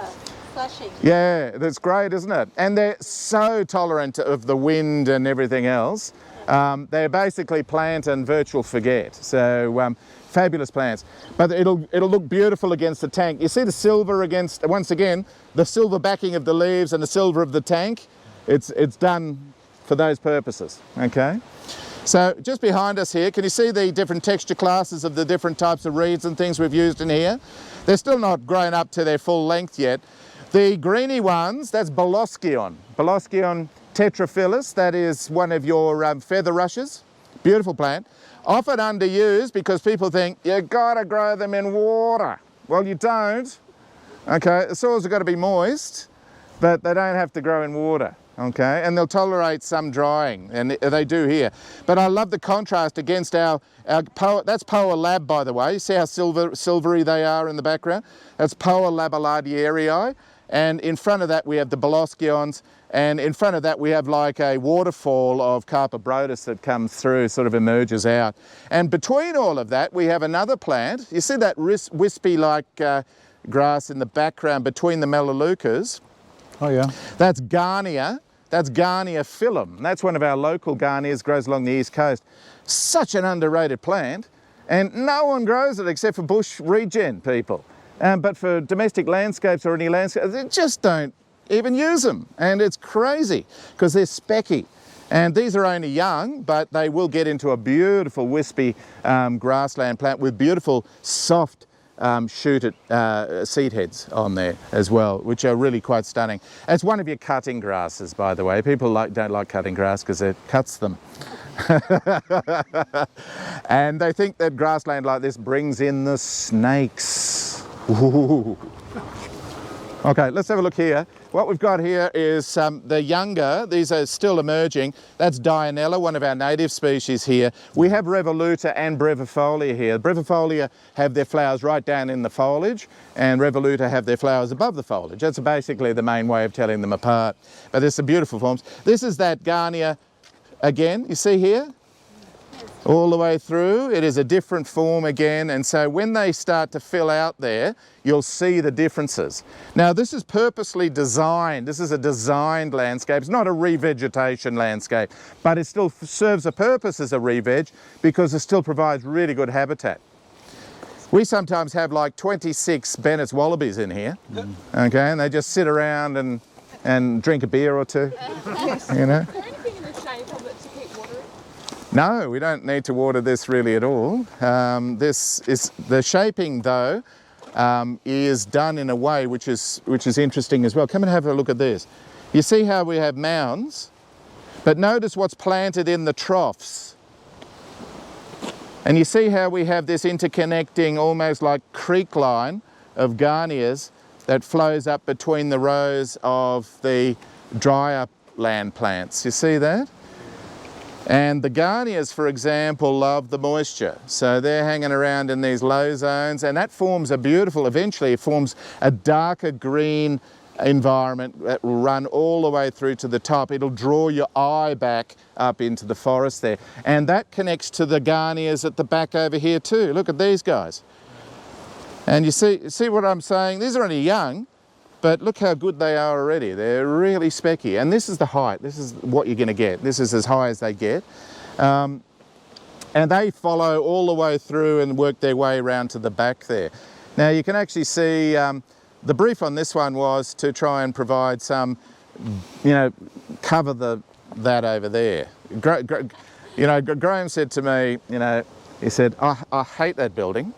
flashing. Yeah, that's great, isn't it? And they're so tolerant of the wind and everything else. They're basically plant and virtual forget. So fabulous plants. But it'll look beautiful against the tank. You see the silver against, once again, the silver backing of the leaves and the silver of the tank. It's done for those purposes, okay? So just behind us here, can you see the different texture classes of the different types of reeds and things we've used in here? They're still not grown up to their full length yet. The greeny ones, that's Boloskion. Boloskion tetraphyllus, that is one of your feather rushes. Beautiful plant. Often underused because people think you've got to grow them in water. Well, you don't. Okay, the soils have got to be moist, but they don't have to grow in water. Okay, and they'll tolerate some drying, and they do here. But I love the contrast against our that's Poa lab, by the way. You see how silvery they are in the background? That's Poa laballardieri. And in front of that we have the Boloskions, and in front of that we have like a waterfall of Carpobrotus that comes through, sort of emerges out. And between all of that we have another plant. You see that wispy like grass in the background between the Melaleucas? Oh yeah. That's Garnia. That's Garnia phyllum. That's one of our local Garnias, grows along the east coast. Such an underrated plant, and no one grows it except for bush regen people. But for domestic landscapes or any landscape, they just don't even use them. And it's crazy because they're specky. And these are only young, but they will get into a beautiful wispy grassland plant with beautiful soft shooted seed heads on there as well, which are really quite stunning. It's one of your cutting grasses, by the way. People don't like cutting grass because it cuts them. And they think that grassland like this brings in the snakes. Ooh. Okay, let's have a look here. What we've got here is the younger, these are still emerging. That's Dianella, one of our native species here. We have Revoluta and Brevifolia here. Brevifolia have their flowers right down in the foliage, and Revoluta have their flowers above the foliage. That's basically the main way of telling them apart. But there's some beautiful forms. This is that Garnia again, you see here? All the way through. It is a different form again, and so when they start to fill out there, you'll see the differences. Now this is purposely designed. This is a designed landscape. It's not a revegetation landscape, but it still serves a purpose as a reveg because it still provides really good habitat. We sometimes have like 26 Bennett's wallabies in here, okay, and they just sit around and drink a beer or two, you know. No, we don't need to water this really at all. The shaping though is done in a way which is interesting as well. Come and have a look at this. You see how we have mounds, but notice what's planted in the troughs. And you see how we have this interconnecting, almost like creek line of Garnias that flows up between the rows of the drier land plants. You see that? And the Garnias, for example, love the moisture. So they're hanging around in these low zones, and that forms a beautiful, eventually it forms a darker green environment that will run all the way through to the top. It'll draw your eye back up into the forest there. And that connects to the Garnias at the back over here too. Look at these guys. And you see what I'm saying? These are only young, but look how good they are already. They're really specky. And this is the height. This is what you're going to get. This is as high as they get. And they follow all the way through and work their way around to the back there. Now you can actually see, the brief on this one was to try and provide some, cover that over there. Graham said to me, he said, I hate that building.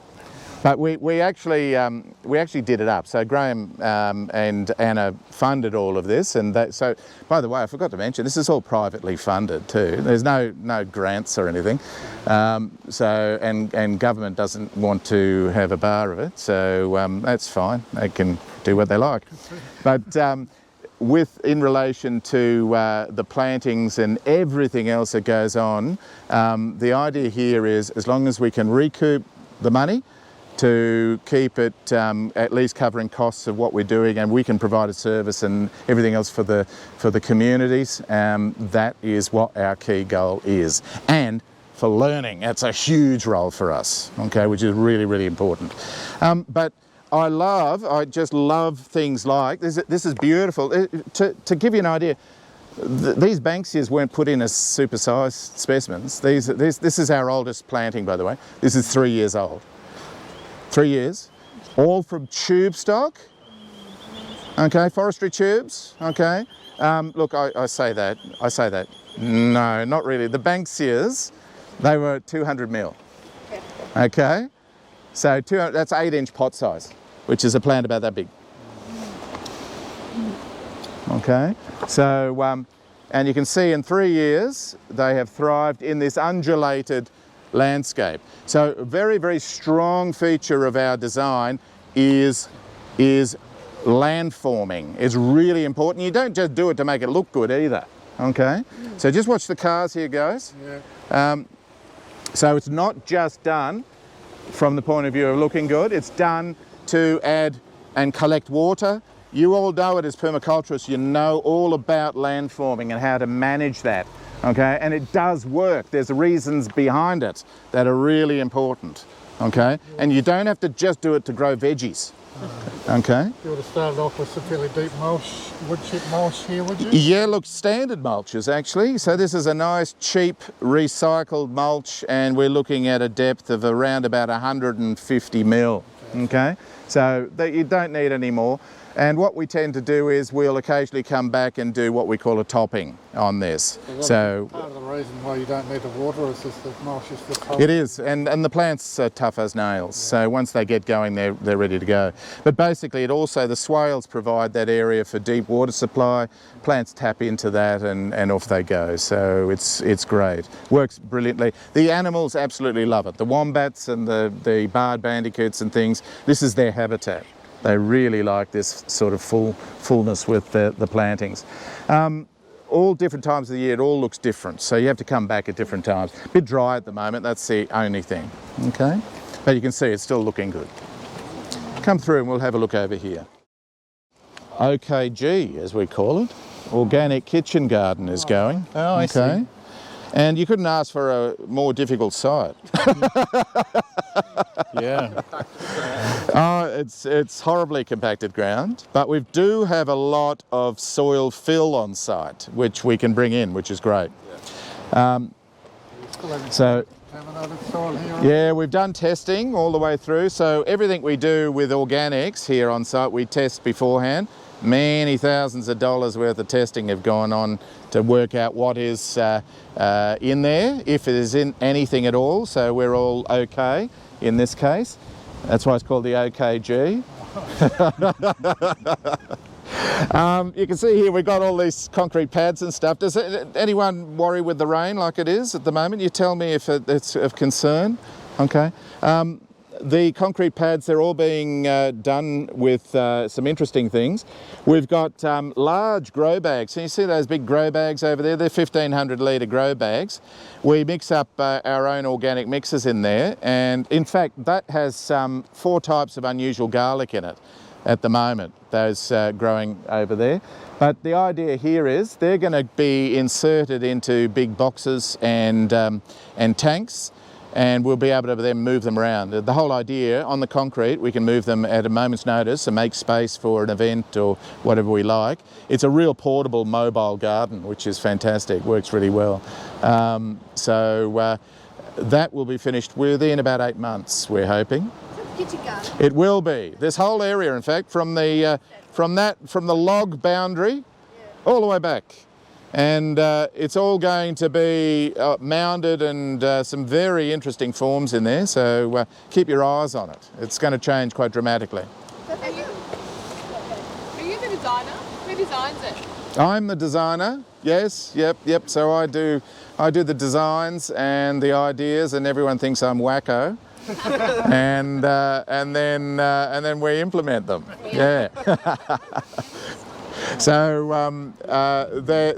But we actually did it up. So Graham and Anna funded all of this, and so by the way, I forgot to mention this is all privately funded too. There's no grants or anything. And government doesn't want to have a bar of it, so that's fine. They can do what they like. But in relation to the plantings and everything else that goes on, the idea here is as long as we can recoup the money to keep it at least covering costs of what we're doing, and we can provide a service and everything else for the communities. That is what our key goal is. And for learning, that's a huge role for us, okay, which is really, really important. But I just love things like, this is beautiful. To give you an idea, these Banksias weren't put in as supersized specimens. This is our oldest planting, by the way. This is 3 years old. 3 years, all from tube stock, okay, forestry tubes, okay. Look, I say that, no, not really. The Banksias, they were 200 mil, okay. So that's 8-inch pot size, which is a plant about that big. Okay, so, and you can see in 3 years, they have thrived in this undulated landscape. So a very, very strong feature of our design is landforming. It's really important. You don't just do it to make it look good either, okay? So just watch the cars here, guys. Yeah. So it's not just done from the point of view of looking good, it's done to add and collect water. You all know it as permaculturists, you know all about landforming and how to manage that. Okay, and it does work. There's reasons behind it that are really important, okay? And you don't have to just do it to grow veggies, okay? You would have started off with some fairly deep mulch, wood chip mulch here, would you? Yeah, look, standard mulches actually. So this is a nice, cheap, recycled mulch, and we're looking at a depth of around about 150 mil, okay? So that you don't need any more. And what we tend to do is we'll occasionally come back and do what we call a topping on this. So part of the reason why you don't need the water is just the mulch is just hot. it is, and the plants are tough as nails. So once they get going, they're ready to go. But basically, it also, the swales provide that area for deep water supply. Plants tap into that, and off they go. So it's great. Works brilliantly. The animals absolutely love it. The wombats and the barred bandicoots and things. This is their habitat. They really like this sort of fullness with the plantings. All different times of the year, it all looks different. So you have to come back at different times. A bit dry at the moment, that's the only thing, okay? But you can see it's still looking good. Come through and we'll have a look over here. OKG, as we call it, Organic Kitchen Garden is going. Oh, I see. And you couldn't ask for a more difficult site. Yeah. Oh, it's horribly compacted ground, but we do have a lot of soil fill on site, which we can bring in, which is great. So, yeah, we've done testing all the way through. So everything we do with organics here on site, we test beforehand. Many thousands of dollars worth of testing have gone on to work out what is in there, if it is in anything at all. So we're all okay in this case. That's why it's called the OKG. You can see here we've got all these concrete pads and stuff. Does anyone worry with the rain like it is at the moment? You tell me if it's of concern. Okay. The concrete pads, they're all being done with some interesting things. We've got large grow bags. Can you see those big grow bags over there? They're 1,500 litre grow bags. We mix up our own organic mixes in there, and in fact that has 4 types of unusual garlic in it at the moment, those growing over there. But the idea here is they're going to be inserted into big boxes and tanks, and we'll be able to then move them around. The whole idea on the concrete, we can move them at a moment's notice and make space for an event or whatever we like. It's a real portable mobile garden, which is fantastic, works really well. So that will be finished within about 8 months, we're hoping. Kitchen garden. It will be. This whole area, in fact, from the log boundary all the way back. And it's all going to be mounded and some very interesting forms in there, so keep your eyes on it. It's going to change quite dramatically. Are you the designer? Who designs it? I'm the designer, yes, yep. So I do the designs and the ideas, and everyone thinks I'm wacko. and then we implement them, yeah. So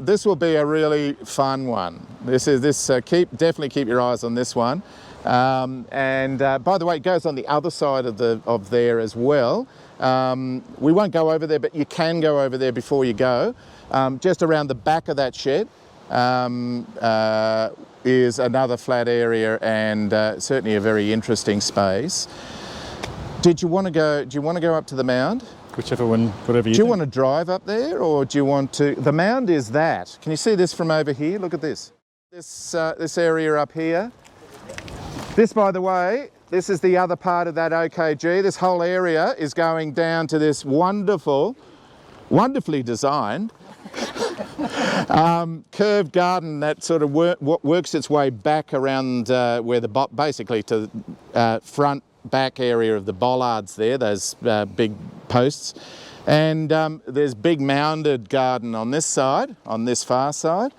this will be a really fun one. Definitely keep your eyes on this one. By the way, it goes on the other side of there as well. We won't go over there, but you can go over there before you go. Just around the back of that shed is another flat area, and certainly a very interesting space. Do you want to go up to the mound? Whichever one, whatever you Do you think. want to drive up there, or do you want to? The mound is that. Can you see this from over here? Look at this. This area up here. This, by the way, this is the other part of that OKG. This whole area is going down to this wonderfully designed curved garden that sort of works its way back around where basically to front back area of the bollards there, those big posts. And there's big mounded garden on this side, on this far side.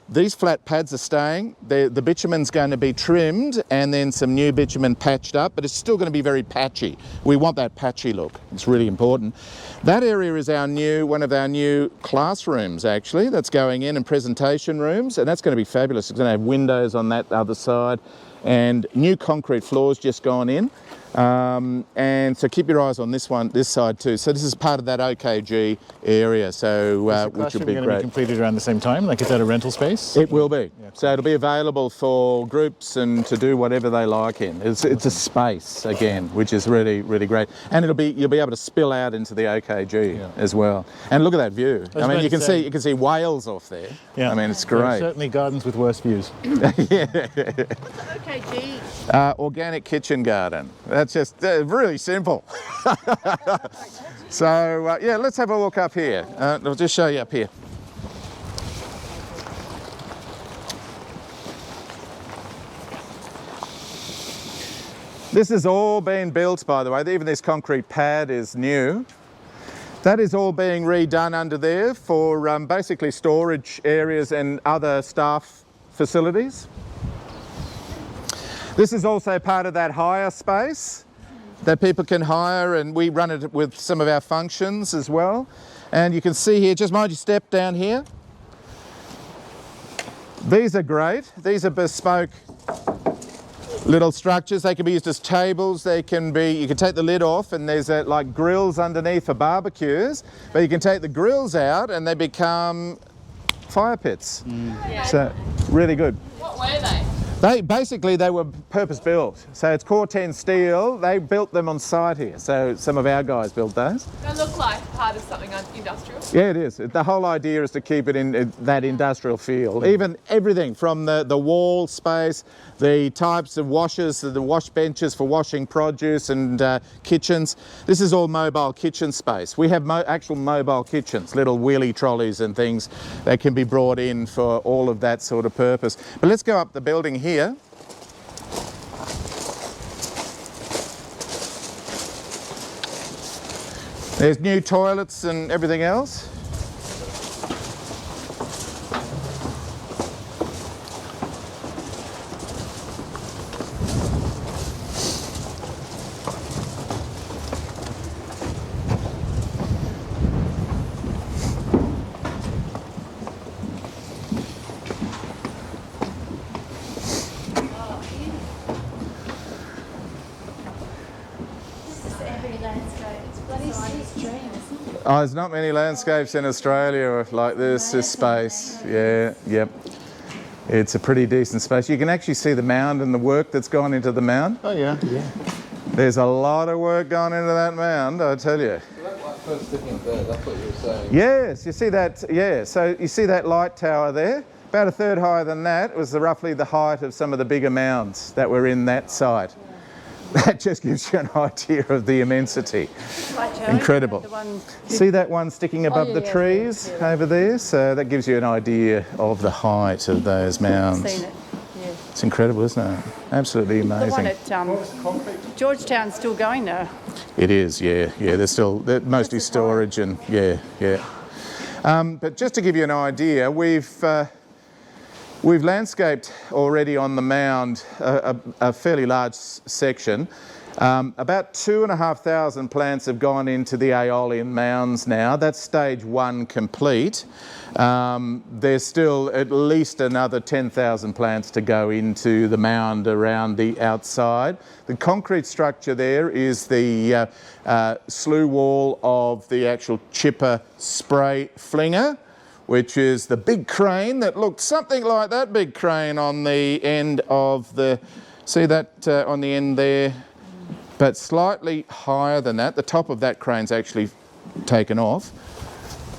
These flat pads are staying. The bitumen's going to be trimmed and then some new bitumen patched up, but it's still going to be very patchy. We want that patchy look. It's really important. That area is one of our new classrooms, actually, that's going in, and presentation rooms, and that's going to be fabulous. It's going to have windows on that other side, and new concrete floors just gone in. And so keep your eyes on this side too. So this is part of that OKG area, so which would be going to be great. completed around the same time? Like, is that a rental space? It will be. So it'll be available for groups and to do whatever they like in. It's a space again, which is really, really great. And you'll be able to spill out into the OKG as well. And look at that view. I mean, you can see Wales off there. Yeah. I mean, it's There are great. certainly gardens with worse views. Okay, gee. Organic kitchen garden. That's just really simple. So yeah, let's have a look up here. I'll just show you up here. This has all been built, by the way. Even this concrete pad is new. That is all being redone under there for basically storage areas and other staff facilities. This is also part of that hire space that people can hire, and we run it with some of our functions as well. And you can see here, just mind you step down here. These are great. These are bespoke little structures. They can be used as tables. You can take the lid off, and there's like grills underneath for barbecues, but you can take the grills out and they become fire pits. So really good. What were they? They were purpose built. So it's Corten steel. They built them on site here. So some of our guys built those. They look like part of something industrial. Yeah, it is. The whole idea is to keep it in that industrial feel. Even everything from the wall space, the types of washers, the wash benches for washing produce and kitchens. This is all mobile kitchen space. We have actual mobile kitchens, little wheelie trolleys and things that can be brought in for all of that sort of purpose. But let's go up the building here. There's new toilets and everything else. Oh, there's not many landscapes in Australia like this space. Yeah, yep. It's a pretty decent space. You can actually see the mound and the work that's gone into the mound. Oh, yeah. There's a lot of work gone into that mound, I tell you. That like first sticking there, that's what you were saying. Yes, you see that, yeah. So you see that light tower there? About a third higher than that was roughly the height of some of the bigger mounds that were in that site. That just gives you an idea of the immensity. Incredible. See that one sticking above the trees over there? So that gives you an idea of the height of those mounds. Seen it, yeah. It's incredible, isn't it? Absolutely The one amazing. at Georgetown's still going though. It is, yeah. They're mostly storage and yeah. But just to give you an idea, We've landscaped already on the mound a fairly large section, About 2,500 plants have gone into the Aeolian mounds now. That's stage 1 complete. There's still at least another 10,000 plants to go into the mound around the outside. The concrete structure there is the slough wall of the actual chipper spray flinger, which is the big crane that looked something like that big crane on the end of the, see that on the end there? But slightly higher than that. The top of that crane's actually taken off.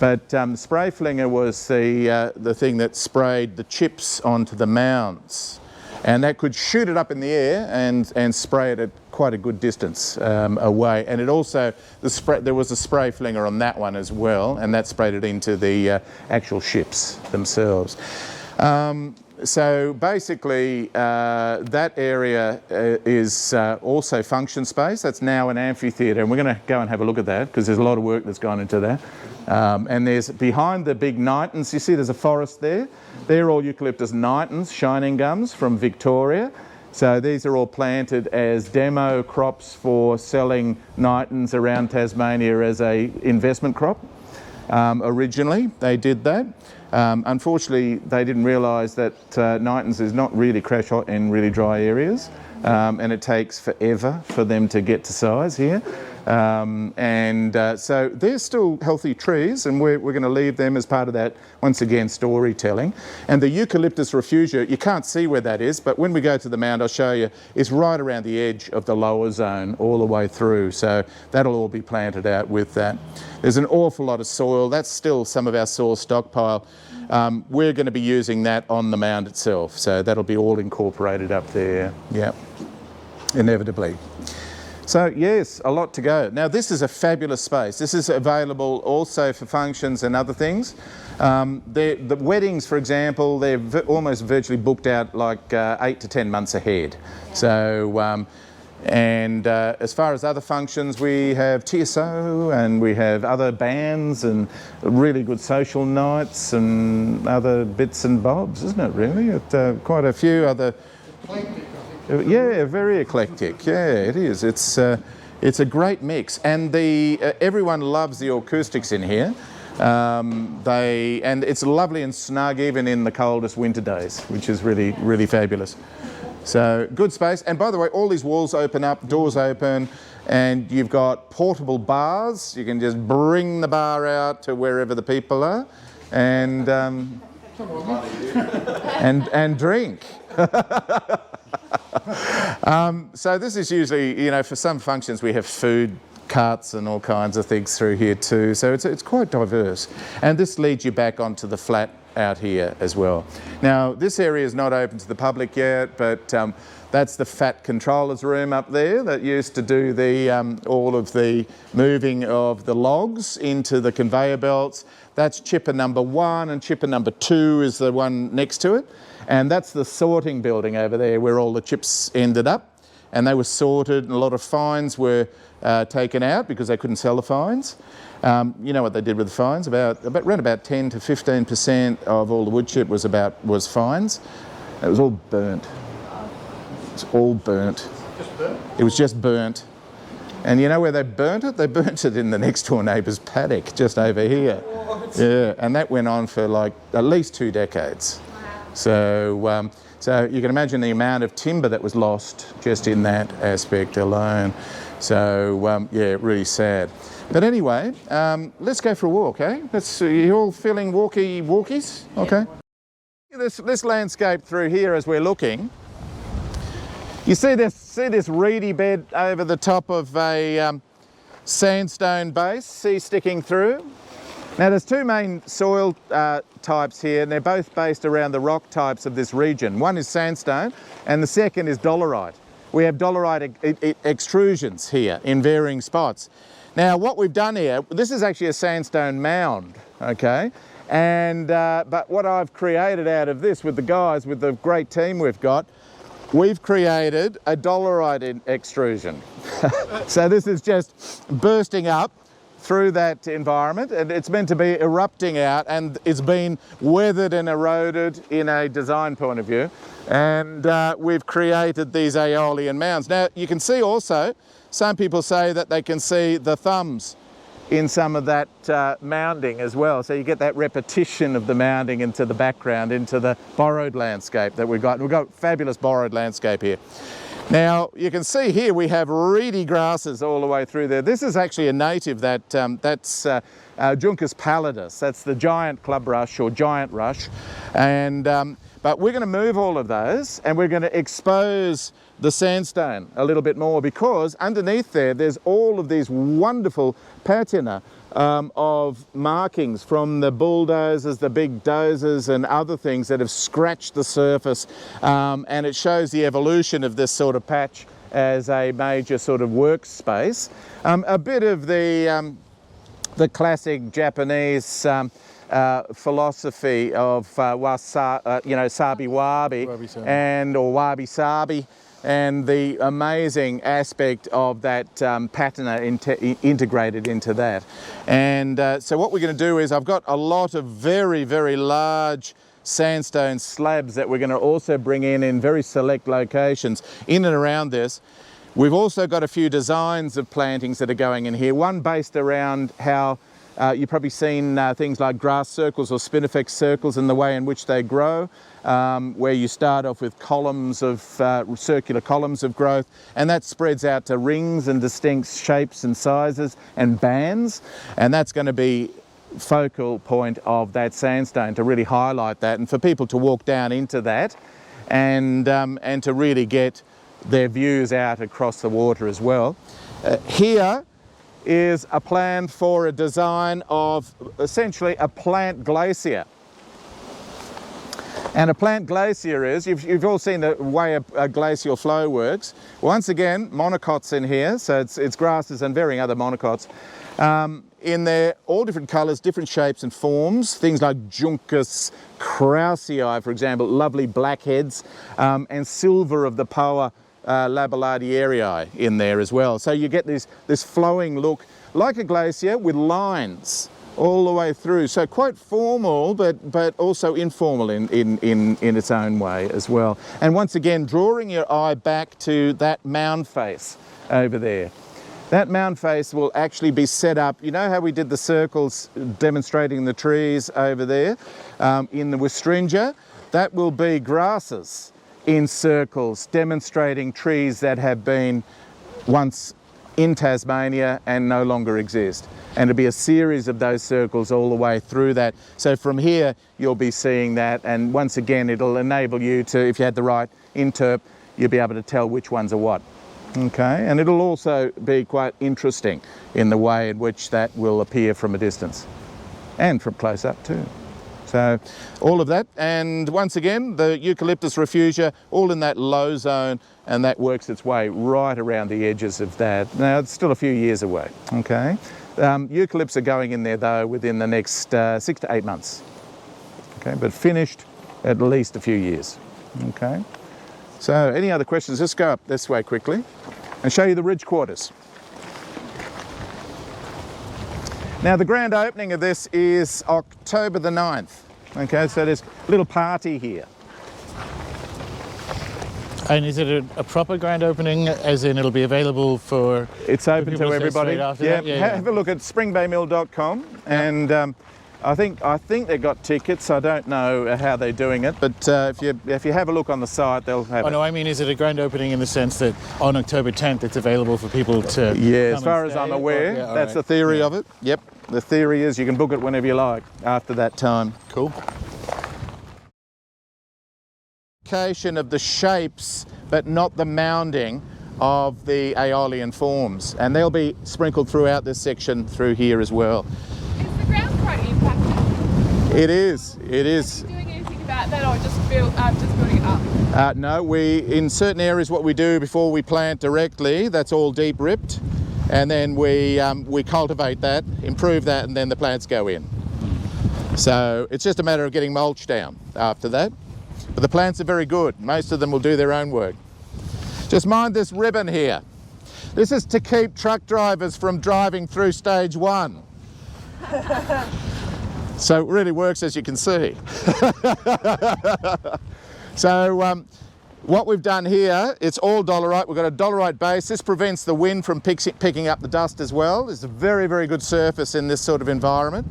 But the spray flinger was the thing that sprayed the chips onto the mounds. And that could shoot it up in the air and spray it at quite a good distance away. And it also, there was a spray flinger on that one as well, and that sprayed it into the actual ships themselves. So basically that area is also function space. That's now an amphitheatre, and we're going to go and have a look at that because there's a lot of work that's gone into that. And there's behind the big Nitons, you see there's a forest there. They're all eucalyptus Nitons, shining gums from Victoria. So these are all planted as demo crops for selling Nitons around Tasmania as a investment crop. Originally they did that. Unfortunately, they didn't realise that Nitons is not really crash hot in really dry areas, and it takes forever for them to get to size here. So they're still healthy trees, and we're going to leave them as part of that, once again, storytelling. And the Eucalyptus refugia, you can't see where that is, but when we go to the mound, I'll show you, it's right around the edge of the lower zone all the way through. So that'll all be planted out with that. There's an awful lot of soil. That's still some of our soil stockpile. We're going to be using that on the mound itself. So that'll be all incorporated up there. Yeah, inevitably. So yes, a lot to go. Now this is a fabulous space. This is available also for functions and other things. The weddings, for example, they're almost virtually booked out like 8 to 10 months ahead. So, as far as other functions, we have TSO and we have other bands and really good social nights and other bits and bobs, isn't it really? Quite a few other... Yeah, very eclectic. Yeah, it is. It's a great mix, and everyone loves the acoustics in here. And it's lovely and snug even in the coldest winter days, which is really, really fabulous. So good space. And by the way, all these walls open up, doors open, and you've got portable bars. You can just bring the bar out to wherever the people are, and drink. So this is usually, for some functions we have food carts and all kinds of things through here too. So it's quite diverse. And this leads you back onto the flat out here as well. Now this area is not open to the public yet, but that's the fat controllers room up there that used to do all of the moving of the logs into the conveyor belts. That's chipper number 1, and chipper number 2 is the one next to it. And that's the sorting building over there where all the chips ended up. And they were sorted, and a lot of fines were taken out because they couldn't sell the fines. You know what they did with the fines? Around about 10 to 15% of all the wood chip was fines. It was all burnt. It's all burnt. Just burnt? It was just burnt. And you know where they burnt it? They burnt it in the next door neighbour's paddock, just over here. What? Yeah, and that went on for like at least 2 decades. So, so you can imagine the amount of timber that was lost just in that aspect alone. So, yeah, really sad. But anyway, let's go for a walk, eh? You all feeling walkies? Okay. This landscape through here as we're looking. You see this reedy bed over the top of a sandstone base, sticking through? Now there's 2 main soil types here, and they're both based around the rock types of this region. One is sandstone and the second is dolerite. We have dolerite extrusions here in varying spots. Now what we've done here, this is actually a sandstone mound, okay? And but what I've created out of this with the guys, with the great team we've got, we've created a dolerite extrusion. So this is just bursting up through that environment, and it's meant to be erupting out, and it's been weathered and eroded in a design point of view, and we've created these aeolian mounds. Now you can see also, some people say that they can see the thumbs in some of that mounding as well, so you get that repetition of the mounding into the background, into the borrowed landscape that we've got. We've got fabulous borrowed landscape here. Now you can see here we have reedy grasses all the way through there. This is actually a native that's Juncus pallidus. That's the giant club rush or giant rush, and but we're going to move all of those and we're going to expose the sandstone a little bit more, because underneath there's all of these wonderful patina of markings from the bulldozers, the big dozers and other things that have scratched the surface, and it shows the evolution of this sort of patch as a major sort of workspace. A bit of the classic Japanese philosophy of sabi-wabi and or wabi-sabi, and the amazing aspect of that patina integrated into that. And so what we're going to do is, I've got a lot of very, very large sandstone slabs that we're going to also bring in very select locations in and around this. We've also got a few designs of plantings that are going in here, one based around how you've probably seen things like grass circles or spinifex circles and the way in which they grow, where you start off with columns of circular columns of growth, and that spreads out to rings and distinct shapes and sizes and bands, and that's going to be focal point of that sandstone to really highlight that, and for people to walk down into that and to really get their views out across the water as well. Here is a plan for a design of essentially a plant glacier. And a plant glacier is, you've all seen the way a glacial flow works. Once again, monocots in here, so it's grasses and varying other monocots. In there, all different colours, different shapes and forms, things like Juncus kraussii, for example, lovely blackheads, and silver of the Poa labillardieri in there as well. So you get this flowing look like a glacier with lines all the way through. So quite formal, but also informal in its own way as well. And once again, drawing your eye back to that mound face over there. That mound face will actually be set up, you know how we did the circles demonstrating the trees over there in the Westringia? That will be grasses in circles demonstrating trees that have been once in Tasmania and no longer exist. And it'll be a series of those circles all the way through that. So from here you'll be seeing that, and once again it'll enable you to, if you had the right interp, you'll be able to tell which ones are what. Okay, and it'll also be quite interesting in the way in which that will appear from a distance and from close up too. So all of that, and once again the Eucalyptus refugia all in that low zone, and that works its way right around the edges of that. Now it's still a few years away, okay. Eucalypts are going in there though within the next 6 to 8 months, okay, but finished at least a few years, okay. So any other questions? Let's go up this way quickly and show you the ridge quarters. Now the grand opening of this is October the 9th. Okay, so there's a little party here. And is it a proper grand opening, as in it'll be available for... It's open people to say everybody. straight after Yeah, that? Yeah, have a look at springbaymill.com, and I think they've got tickets. I don't know how they're doing it, but if you have a look on the site, they'll have Oh it. no, I mean, is it a grand opening in the sense that on October 10th it's available for people to Yeah, come as far and as I'm stay? aware, Or- yeah, all that's right. the theory Yeah. of it. Yep, the theory is you can book it whenever you like after that time. Cool. Location of the shapes, but not the mounding of the aeolian forms, and they'll be sprinkled throughout this section through here as well. Is the ground quite impacted? It is. Are you doing anything about that, or just building it up? No, in certain areas what we do before we plant directly, that's all deep ripped, and then we cultivate that, improve that, and then the plants go in. So it's just a matter of getting mulch down after that. But the plants are very good. Most of them will do their own work. Just mind this ribbon here. This is to keep truck drivers from driving through stage 1. So it really works, as you can see. So what we've done here, it's all dolerite. We've got a dolerite base. This prevents the wind from picking up the dust as well. It's a very, very good surface in this sort of environment.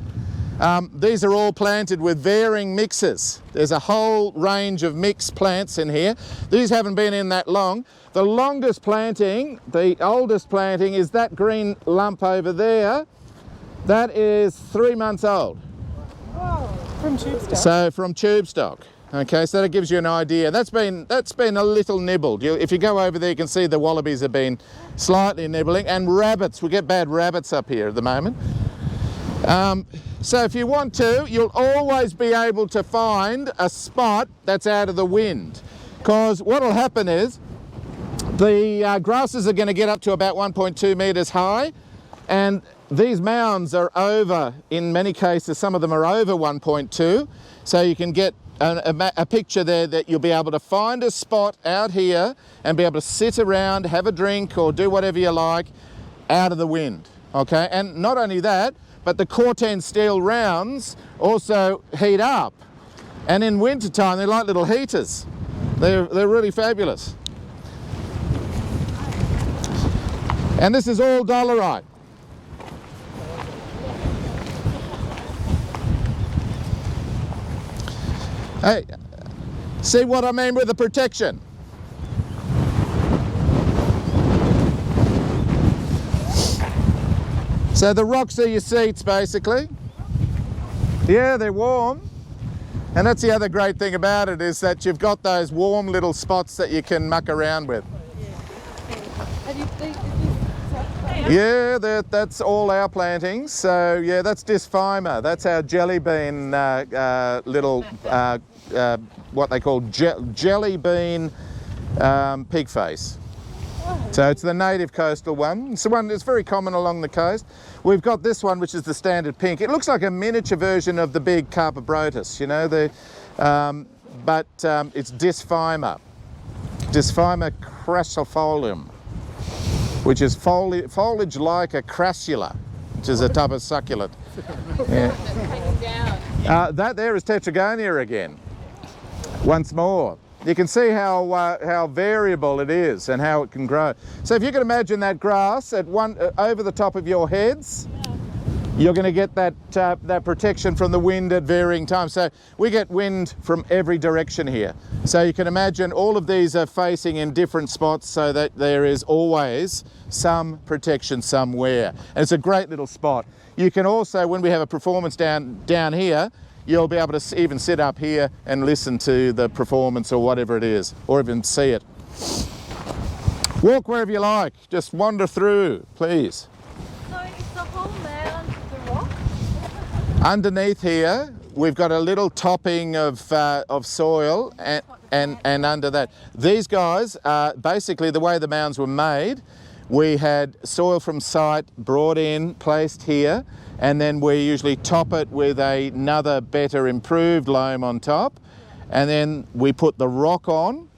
These are all planted with varying mixes. There's a whole range of mixed plants in here. These haven't been in that long. The longest planting, the oldest planting, is that green lump over there. That is 3 months old. From tube stock. So from tube stock. Okay, so that gives you an idea. That's been a little nibbled. If you go over there, you can see the wallabies have been slightly nibbling, and rabbits. We get bad rabbits up here at the moment. So if you want to, you'll always be able to find a spot that's out of the wind, because what will happen is the grasses are going to get up to about 1.2 metres high, and these mounds are over, in many cases, some of them are over 1.2, so you can get a picture there that you'll be able to find a spot out here and be able to sit around, have a drink or do whatever you like out of the wind, okay? And not only that, but the Corten steel rounds also heat up, and in winter time they're like little heaters. They're really fabulous. And this is all dolerite. Hey, see what I mean with the protection? So the rocks are your seats, basically. Yeah, they're warm. And that's the other great thing about it, is that you've got those warm little spots that you can muck around with. Have you Yeah, that's all our plantings. So yeah, that's Dysphyma. That's our jelly bean little, what they call jelly bean pig face. So it's the native coastal one. It's the one that's very common along the coast. We've got this one, which is the standard pink. It looks like a miniature version of the big Carpobrotus, you know, but it's Dysphyma. Dysphyma crassifolium, which is foliage like a crassula, which is a type of succulent. Yeah. That there is Tetragonia again, once more. You can see how variable it is and how it can grow. So if you can imagine that grass at over the top of your heads, you're going to get that protection from the wind at varying times. So we get wind from every direction here. So you can imagine all of these are facing in different spots, so that there is always some protection somewhere. And it's a great little spot. You can also, when we have a performance down here, you'll be able to even sit up here and listen to the performance or whatever it is, or even see it. Walk wherever you like, just wander through, please. So is the whole mound the rock? Underneath here, we've got a little topping of soil, and under that. These guys, basically the way the mounds were made, we had soil from site brought in, placed here, and then we usually top it with another better improved loam on top, and then we put the rock on,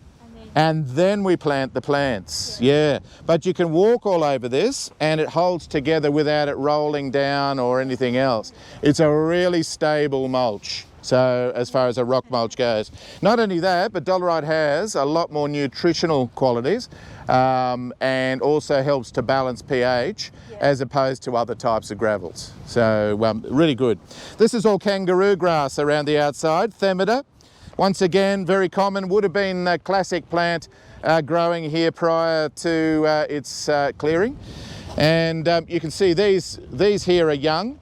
and then we plant the plants. Yeah, but you can walk all over this and it holds together without it rolling down or anything else. It's a really stable mulch. So as far as a rock mulch goes. Not only that, but dolerite has a lot more nutritional qualities, and also helps to balance pH as opposed to other types of gravels. So really good. This is all kangaroo grass around the outside, Themida. Once again, very common, would have been a classic plant growing here prior to its clearing. And you can see these here are young,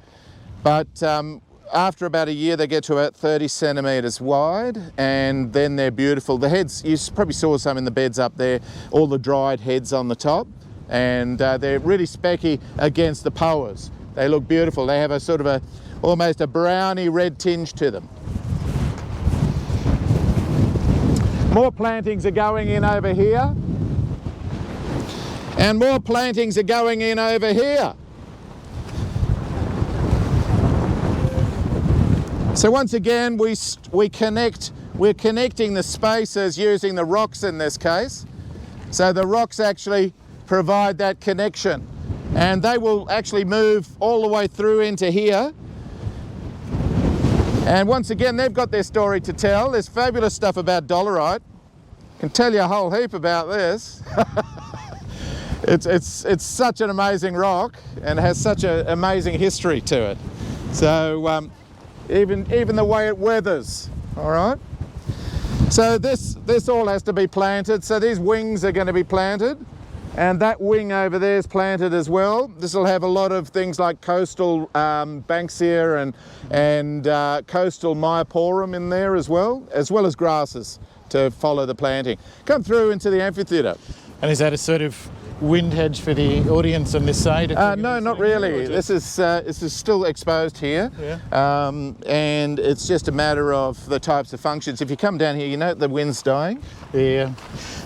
but after about a year they get to about 30 centimetres wide, and then they're beautiful. The heads, you probably saw some in the beds up there, all the dried heads on the top, and they're really specky against the poas. They look beautiful. They have a sort of almost a browny red tinge to them. More plantings are going in over here, and more plantings are going in over here. So once again, we're connecting the spaces using the rocks in this case. So the rocks actually provide that connection. And they will actually move all the way through into here. And once again, they've got their story to tell. There's fabulous stuff about dolerite. Can tell you a whole heap about this. It's such an amazing rock and has such an amazing history to it. So even the way it weathers, all right? So this all has to be planted. So these wings are going to be planted. And that wing over there is planted as well. This will have a lot of things like coastal Banksia and coastal Myoporum in there as well as grasses to follow the planting. Come through into the amphitheatre. And is that a sort of wind hedge for the audience on this side? No, not really. This is still exposed here. Yeah. And it's just a matter of the types of functions. If you come down here, you know the wind's dying. Yeah.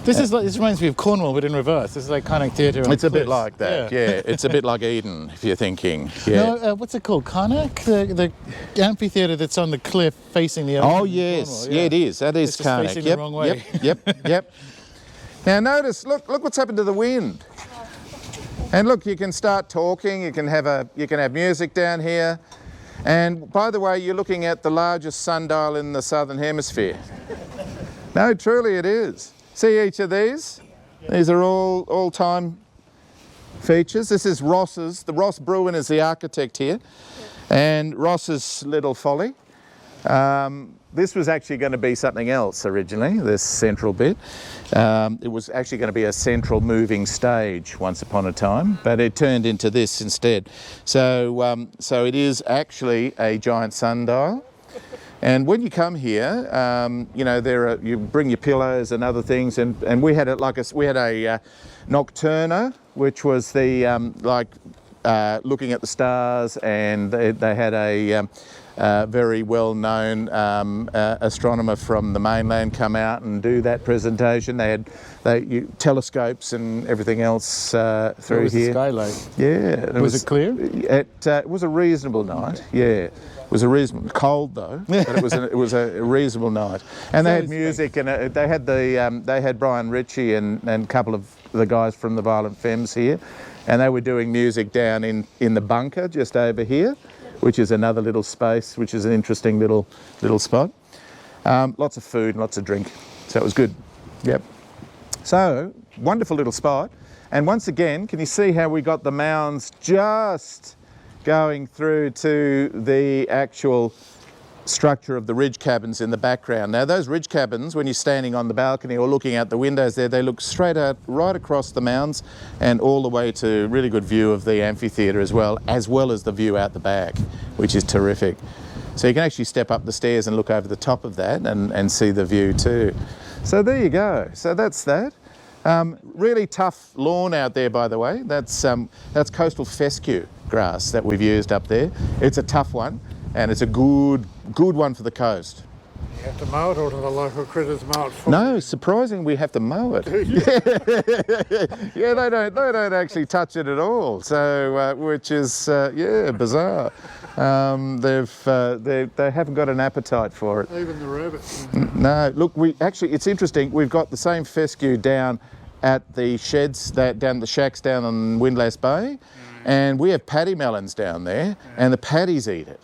This reminds me of Cornwall, but in reverse. This is like Carnac Theatre. It's a bit like that, yeah. It's a bit like Eden, if you're thinking. Yeah. No, what's it called? Carnac? The amphitheatre that's on the cliff facing the ocean. Oh, yes. Cornwall, Yeah, it is. That is It's just Carnac. facing the wrong way. Yep. Now notice, look what's happened to the wind. And look, you can start talking, you can have music down here. And by the way, you're looking at the largest sundial in the Southern Hemisphere. No, truly it is. See each of these? These are all time features. This is Ross's. The Ross Bruin is the architect here. And Ross's Little Folly. This was actually going to be something else originally, this central bit. It was actually going to be a central moving stage once upon a time, but it turned into this instead. So it is actually a giant sundial. And when you come here, you know, you bring your pillows and other things, and we had a nocturna, which was the looking at the stars, and they had a very well-known astronomer from the mainland come out and do that presentation. They had telescopes and everything else through What was here. the sky like? Yeah. Was it clear? It was a reasonable night. Yeah. It was a reasonable, cold though, but it was a reasonable night. And they had music, and they had Brian Ritchie and a couple of the guys from the Violent Femmes here, and they were doing music down in the bunker just over here, which is another little space, which is an interesting little spot. Lots of food, lots of drink, so it was good. Yep. So wonderful little spot, and once again, can you see how we got the mounds just going through to the actual structure of the ridge cabins in the background. Now those ridge cabins, when you're standing on the balcony or looking out the windows there, they look straight out right across the mounds and all the way to really good view of the amphitheatre as well as the view out the back, which is terrific. So you can actually step up the stairs and look over the top of that and see the view too. So there you go. So that's that. Really tough lawn out there, by the way. That's coastal fescue grass that we've used up there. It's a tough one, and it's a good one for the coast. You have to mow it, or do the local critters mow it for No, surprising we have to mow it. Yeah, they don't actually touch it at all. So, which is bizarre. They haven't got an appetite for it. even the rabbits? No, look, it's interesting. We've got the same fescue down at the sheds, down the shacks down on Windlass Bay, and we have paddy melons down there, and the paddies eat it.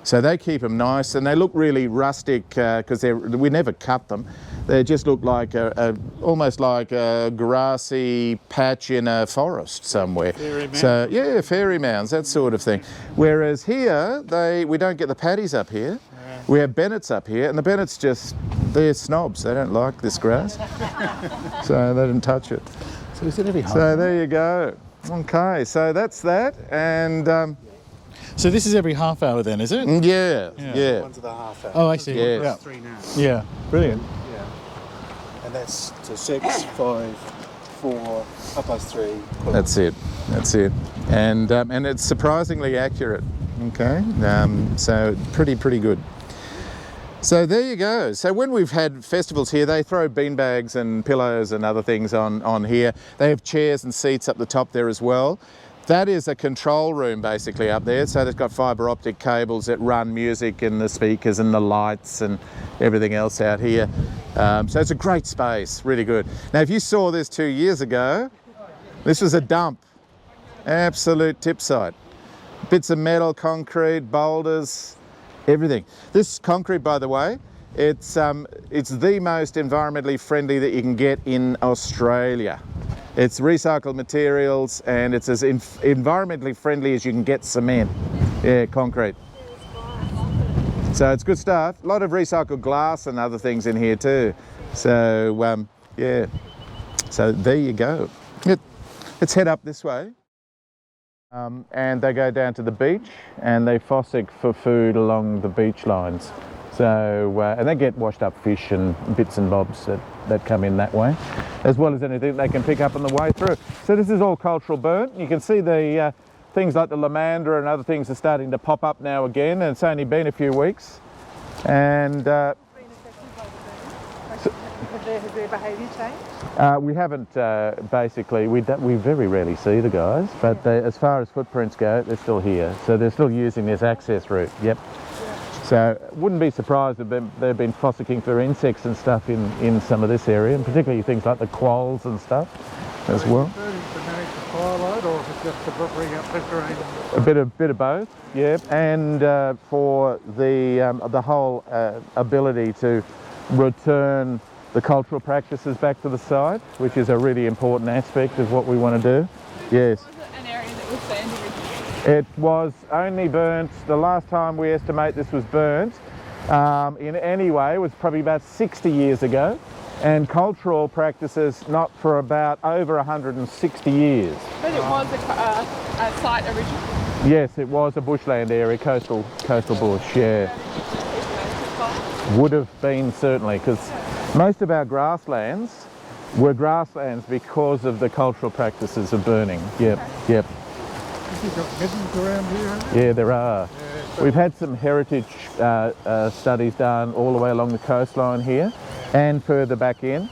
So they keep them nice, and they look really rustic because we never cut them. They just look like almost like a grassy patch in a forest somewhere. Fairy mounds. So yeah, fairy mounds, that sort of thing. Whereas here, we don't get the paddies up here. We have bennets up here, and the bennets they're snobs. They don't like this grass, so they don't touch it. So is it every half? So there you go. Okay, so that's that, and So this is every half hour then, is it? yeah. One's at the half hour. Oh, I see. Yes. Yeah. 3 now. Yeah. Brilliant. Yeah. And that's to 6, 5, 4, up past 3. That's it. And it's surprisingly accurate. Okay, so pretty good. So there you go. So when we've had festivals here, they throw beanbags and pillows and other things on here. They have chairs and seats up the top there as well. That is a control room basically up there. So they've got fibre optic cables that run music and the speakers and the lights and everything else out here. So it's a great space, really good. Now if you saw this 2 years ago, This is a dump. Absolute tip site. Bits of metal, concrete, boulders, everything. This concrete, by the way, it's the most environmentally friendly that you can get in Australia. It's recycled materials and it's as environmentally friendly as you can get cement. Yeah, concrete. So it's good stuff. A lot of recycled glass and other things in here too. So yeah, so there you go. Let's head up this way. And they go down to the beach and they fossick for food along the beach lines. So, and they get washed up fish and bits and bobs that come in that way, as well as anything they can pick up on the way through. So this is all cultural burnt. You can see the things like the lamander and other things are starting to pop up now again, and it's only been a few weeks. And Have their behaviour changed? we haven't basically, we very rarely see the guys, but as far as footprints go, they're still here. So they're still using this access route, yep. So wouldn't be surprised if they've been fossicking for insects and stuff in some of this area, and particularly things like the quolls and stuff as well. To manage the fire load, or is it just to bring up pressure? A bit of both, yeah, and for the whole ability to return the cultural practices back to the site, which is a really important aspect of what we want to do. Yes. Was it an area that was burned originally? It was only burnt, the last time we estimate this was burnt in any way was probably about 60 years ago, and cultural practices not for about over 160 years. But it was a site originally? Yes, it was a bushland area, coastal bush, yeah. Would have been certainly, because most of our grasslands were grasslands because of the cultural practices of burning. Yep, yep. Have you got middens around here? Haven't you? Yeah, there are. We've had some heritage studies done all the way along the coastline here and further back in,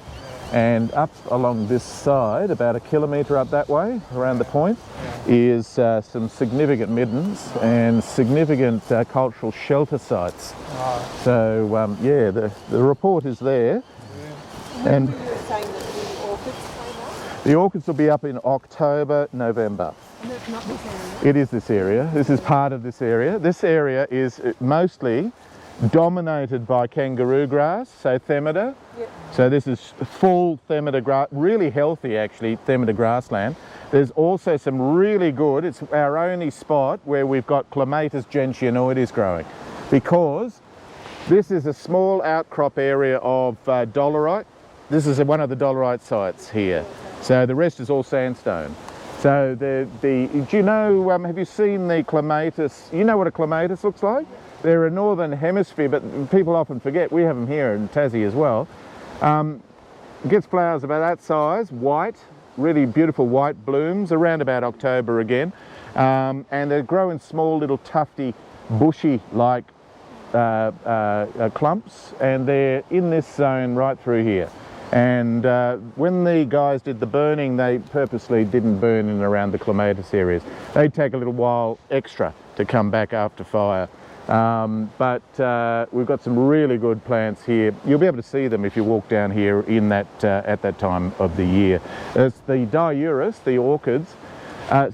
and up along this side, about a kilometre up that way, around the point, is some significant middens and significant cultural shelter sites. So yeah, the report is there. And You were saying that the orchids came up? the orchids will be up in October, November. And that's not this area? It is this area. This is part of this area. This area is mostly dominated by kangaroo grass, so Themida. Yep. So this is full Themida grass, really healthy actually, Themida grassland. There's also some really good, it's our only spot where we've got Clematis gentianoides growing, because this is a small outcrop area of dolerite. This is one of the dolerite sites here. So the rest is all sandstone. So do you know, have you seen the clematis? You know what a clematis looks like? They're a northern hemisphere, but people often forget, we have them here in Tassie as well. It gets flowers about that size, white, really beautiful white blooms around about October again. And they grow in small little tufty, bushy like clumps, and they're in this zone right through here. And when the guys did the burning, they purposely didn't burn in and around the clematis areas. They'd take a little while extra to come back after fire. But we've got some really good plants here. You'll be able to see them if you walk down here in that at that time of the year. As the diurus, the orchids,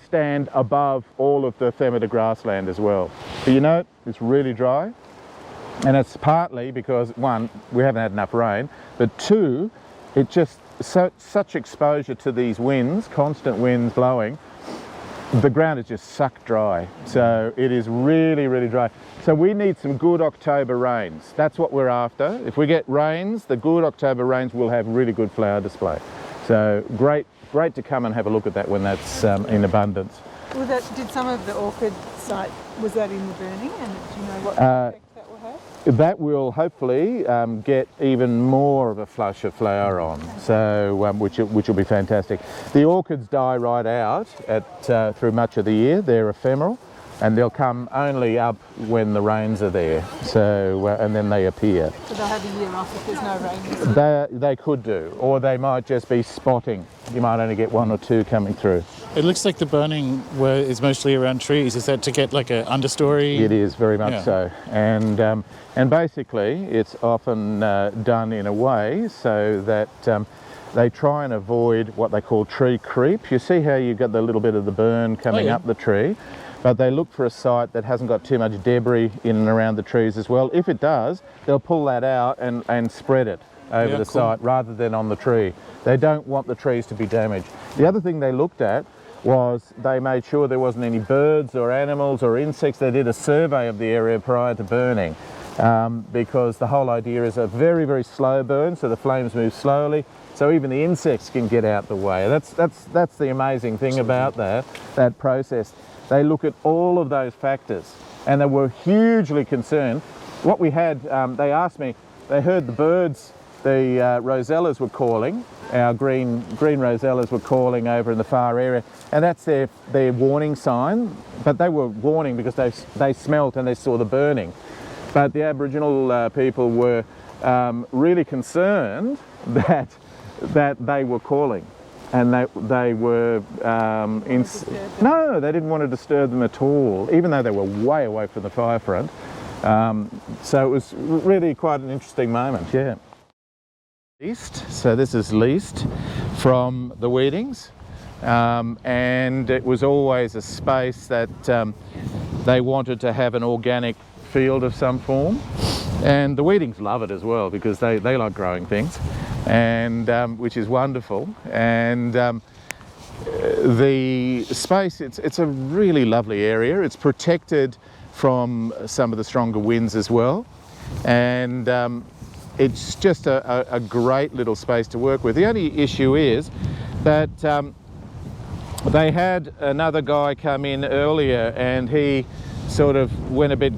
stand above all of the Themida grassland as well. But you know, it's really dry. And it's partly because, one, we haven't had enough rain, but two, it just, such exposure to these winds, constant winds blowing, the ground is just sucked dry. So it is really, really dry. So we need some good October rains. That's what we're after. If we get rains, the good October rains will have really good flower display. So great to come and have a look at that when that's in abundance. Well, did some of the orchid site, was that in the burning, and do you know what effect that will have? That will hopefully get even more of a flush of flower on, so which will be fantastic. The orchids die right out through much of the year. They're ephemeral, and they'll come only up when the rains are there. So and then they appear. So they'll have a year off if there's no rain. They could do, or they might just be spotting. You might only get one or two coming through. It looks like the burning is mostly around trees. Is that to get like an understory? It is very much Yeah. so, and basically it's often done in a way so that they try and avoid what they call tree creep. You see how you've got the little bit of the burn coming up the tree, but they look for a site that hasn't got too much debris in and around the trees as well. If it does, they'll pull that out and spread it over the site rather than on the tree. They don't want the trees to be damaged. The other thing they looked at was they made sure there wasn't any birds or animals or insects. They did a survey of the area prior to burning, because the whole idea is a very, very slow burn, so the flames move slowly, so even the insects can get out the way. That's the amazing thing about that process. They look at all of those factors, and they were hugely concerned. What we had, they asked me, they heard the birds, the rosellas were calling, our green rosellas were calling over in the far area, and that's their warning sign, but they were warning because they smelt and they saw the burning. But the Aboriginal people were really concerned that they were calling, and they were no, they didn't want to disturb them at all, even though they were way away from the fire front. So it was really quite an interesting moment, yeah. Leased, so this is leased from the Weedings, and it was always a space that they wanted to have an organic field of some form, and the Weedings love it as well because they like growing things, and which is wonderful. And the space, it's a really lovely area. It's protected from some of the stronger winds as well, and it's just a great little space to work with. The only issue is that they had another guy come in earlier, and he sort of went a bit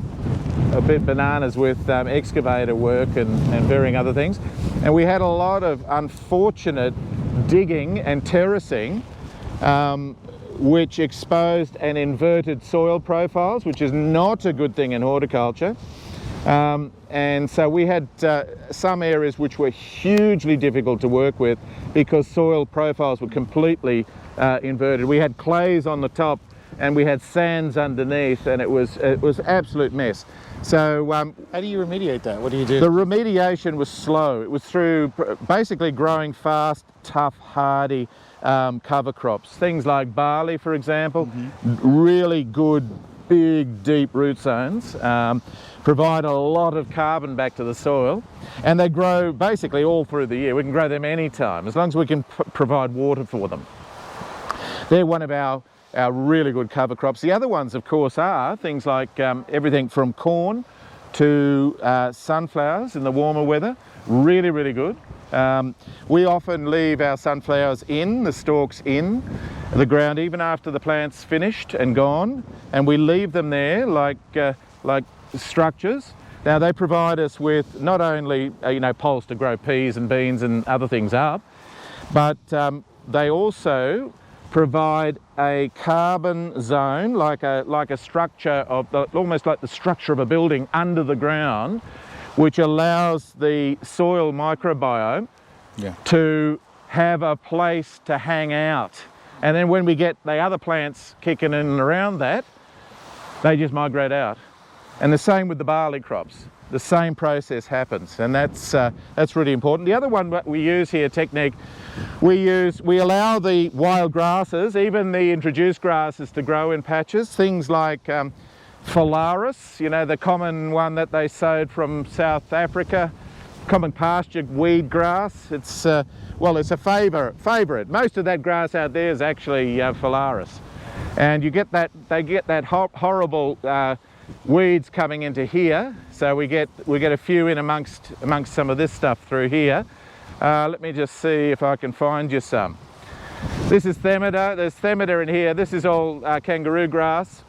bananas with excavator work and varying other things, and we had a lot of unfortunate digging and terracing, which exposed and inverted soil profiles, which is not a good thing in horticulture. And so we had some areas which were hugely difficult to work with because soil profiles were completely inverted. We had clays on the top and we had sands underneath, and it was absolute mess. So how do you remediate that? What do you do? The remediation was slow. It was through basically growing fast, tough, hardy cover crops. Things like barley, for example, really good, big, deep root zones, provide a lot of carbon back to the soil, and they grow basically all through the year. We can grow them anytime, as long as we can provide water for them. They're one of our really good cover crops. The other ones, of course, are things like everything from corn to sunflowers in the warmer weather. Really, really good. We often leave our sunflowers in, the stalks in the ground, even after the plant's finished and gone, and we leave them there like structures. Now they provide us with not only poles to grow peas and beans and other things up, but they also provide a carbon zone, like a structure of almost like the structure of a building under the ground, which allows the soil microbiome to have a place to hang out. And then when we get the other plants kicking in and around that, they just migrate out. And the same with the barley crops. The same process happens, and that's really important. The other one that we use here, technique, we allow the wild grasses, even the introduced grasses, to grow in patches. Things like phalaris, the common one that they sowed from South Africa, common pasture weed grass. It's it's a favourite. Most of that grass out there is actually phalaris, and they get that horrible weeds coming into here, so we get a few in amongst some of this stuff through here. Let me just see if I can find you some. This is Themida. There's Themida in here. This is all kangaroo grass.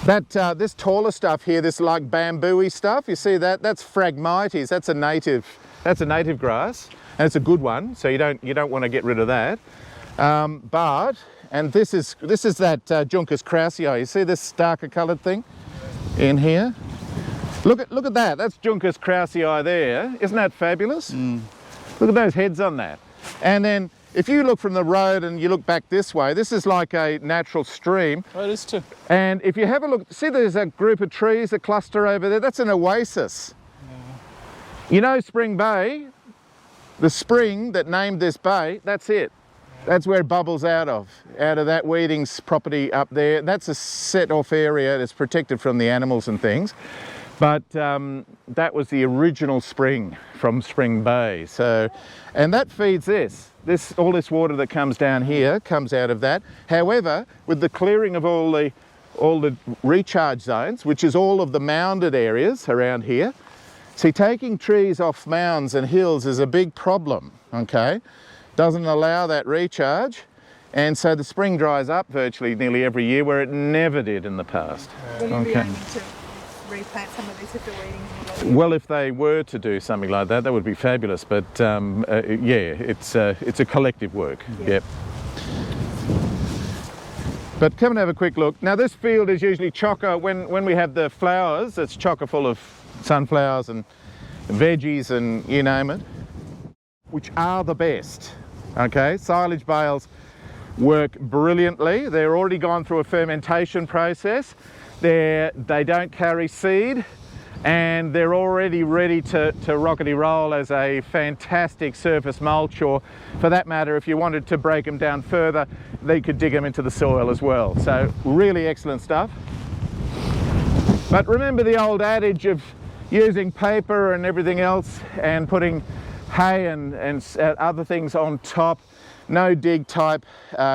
This taller stuff here, this like bamboo-y stuff, you see that? That's Phragmites. That's a native grass, and it's a good one. So you don't want to get rid of that. And this is that Juncus kraussii. You see this darker coloured thing in here? Look at that. That's Juncus kraussii there. Isn't that fabulous? Look at those heads on that. And then if you look from the road and you look back this way, this is like a natural stream. Oh, it is too. And if you have a look, see there's a group of trees, a cluster over there. That's an oasis. You know Spring Bay, the spring that named this bay, that's it. That's where it bubbles out of that Weeding's property up there. That's a set-off area that's protected from the animals and things. But that was the original spring from Spring Bay. So, and that feeds this. All this water that comes down here comes out of that. However, with the clearing of all the recharge zones, which is all of the mounded areas around here, see, taking trees off mounds and hills is a big problem, okay? Doesn't allow that recharge, and so the spring dries up virtually nearly every year, where it never did in the past. Will you be Okay. aiming to replant some of this if the Weedings will? Well, if they were to do something like that, that would be fabulous. But yeah, it's a collective work. Yeah. Yep. But come and have a quick look. Now, this field is usually chocker. When we have the flowers, it's chocker full of sunflowers and veggies and you name it, which are the best. Okay, silage bales work brilliantly. They're already gone through a fermentation process. They don't carry seed, and they're already ready to rockety roll as a fantastic surface mulch, or for that matter, if you wanted to break them down further, they could dig them into the soil as well. So really excellent stuff. But remember the old adage of using paper and everything else and putting hay and other things on top, no dig type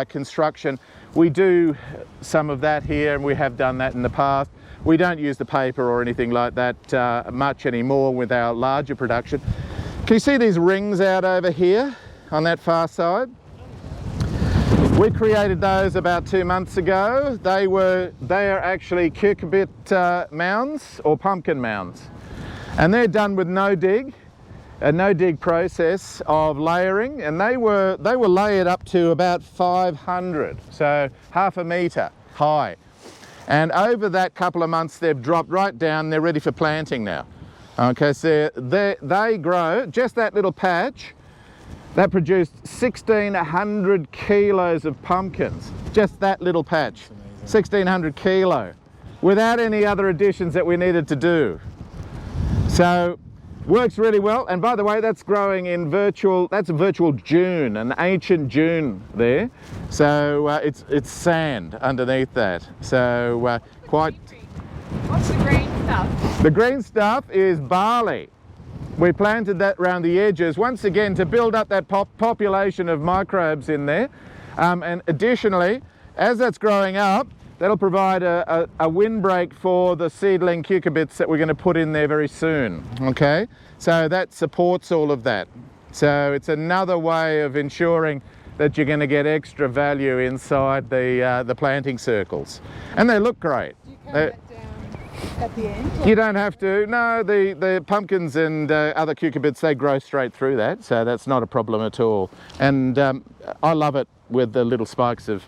construction. We do some of that here, and we have done that in the past. We don't use the paper or anything like that much anymore with our larger production. Can you see these rings out over here on that far side? We created those about 2 months ago. They are actually cucurbit mounds or pumpkin mounds, and they're done with no dig. A no dig process of layering, and they were layered up to about 500, so half a metre high. And over that couple of months, they've dropped right down. They're ready for planting now. Okay, so they grow, just that little patch, that produced 1,600 kilos of pumpkins. Just that little patch, 1,600 kilo, without any other additions that we needed to do. So, works really well. And by the way, that's growing in that's a virtual dune, an ancient dune there. So it's sand underneath that. So quite. What's the green stuff? The green stuff is barley. We planted that around the edges, once again, to build up that population of microbes in there. And additionally, as that's growing up, that'll provide a windbreak for the seedling cucurbits that we're going to put in there very soon, okay? So that supports all of that. So it's another way of ensuring that you're going to get extra value inside the planting circles. And they look great. Do you cut that down at the end? You don't have to. No, the pumpkins and other cucurbits, they grow straight through that, so that's not a problem at all. And I love it with the little spikes of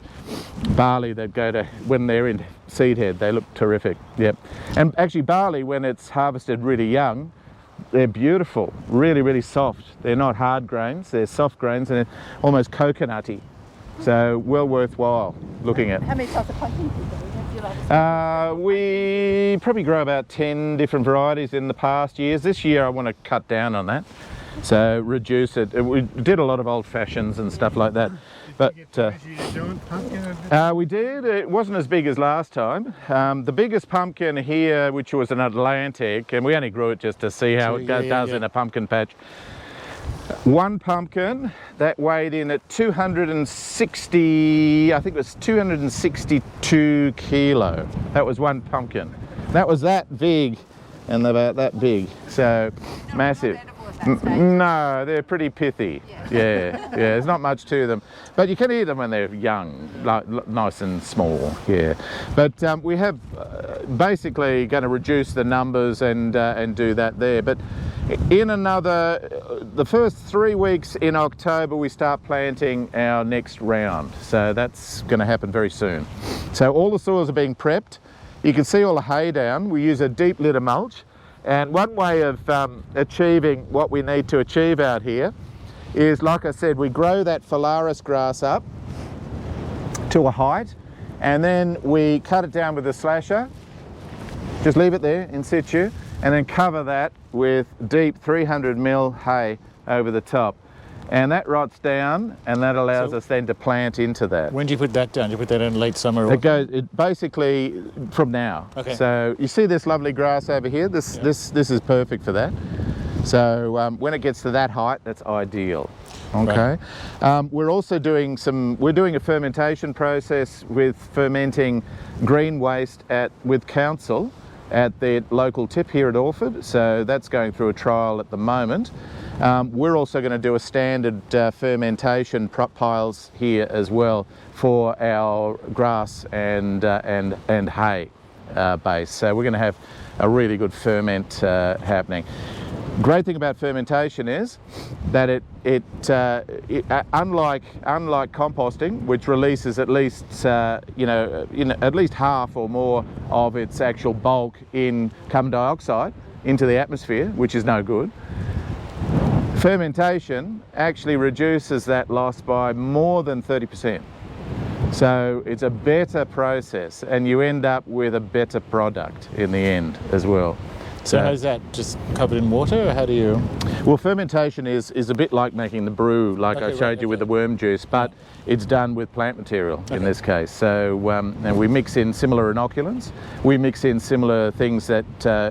barley that go to, when they're in seed head, they look terrific. Yep. And actually barley, when it's harvested really young, they're beautiful, really, really soft. They're not hard grains, they're soft grains, and they're almost coconutty. So well worthwhile looking at. How many types of pumpkins do you like? We probably grow about 10 different varieties in the past years. This year I want to cut down on that, so reduce it. We did a lot of old fashions and stuff like that. But we did. It wasn't as big as last time. The biggest pumpkin here, which was an Atlantic, and we only grew it just to see how it does in a pumpkin patch. One pumpkin that weighed in at 260, I think it was 262 kilo. That was one pumpkin. That was that big and about that big, so massive. No, they're pretty pithy. Yeah, there's not much to them. But you can eat them when they're young, like nice and small, yeah. But we have basically going to reduce the numbers and do that there. But in the first 3 weeks in October, we start planting our next round. So that's going to happen very soon. So all the soils are being prepped. You can see all the hay down. We use a deep litter mulch. And one way of achieving what we need to achieve out here is, like I said, we grow that phalaris grass up to a height, and then we cut it down with a slasher, just leave it there in situ, and then cover that with deep 300 mil hay over the top. And that rots down, and that allows us then to plant into that. When do you put that down? Do you put that in late summer? Or It basically from now. Okay. So you see this lovely grass over here? This is perfect for that. So when it gets to that height, that's ideal. Okay. We're also doing a fermentation process with fermenting green waste with council at the local tip here at Orford. So that's going through a trial at the moment. We're also going to do a standard fermentation piles here as well for our grass and hay base. So we're going to have a really good ferment happening. Great thing about fermentation is that it unlike composting, which releases at least at least half or more of its actual bulk in carbon dioxide into the atmosphere, which is no good. Fermentation actually reduces that loss by more than 30%. So it's a better process, and you end up with a better product in the end as well. so how's that? Just covered in water, or how do you? Well, fermentation is a bit like making the brew, like I showed you with the worm juice, but it's done with plant material in this case. So and we mix in similar inoculants. We mix in similar things that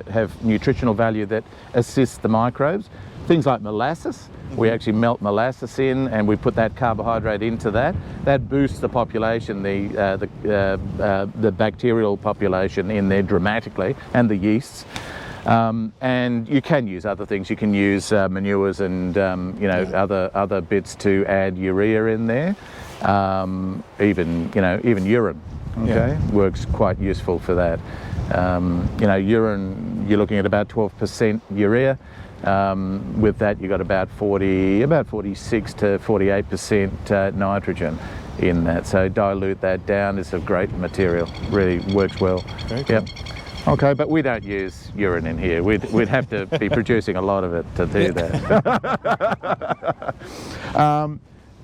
have nutritional value that assist the microbes. Things like molasses. We actually melt molasses in, and we put that carbohydrate into that. That boosts the population, the bacterial population in there dramatically, and the yeasts. And you can use other things. You can use manures and other bits to add urea in there. Even urine. Okay, works quite useful for that. Urine, you're looking at about 12% urea. With that, you got about 46 to 48% nitrogen in that. So dilute that down. It's a great material. Really works well. Very cool. Yep. Okay, but we don't use urine in here. We'd have to be producing a lot of it to do that.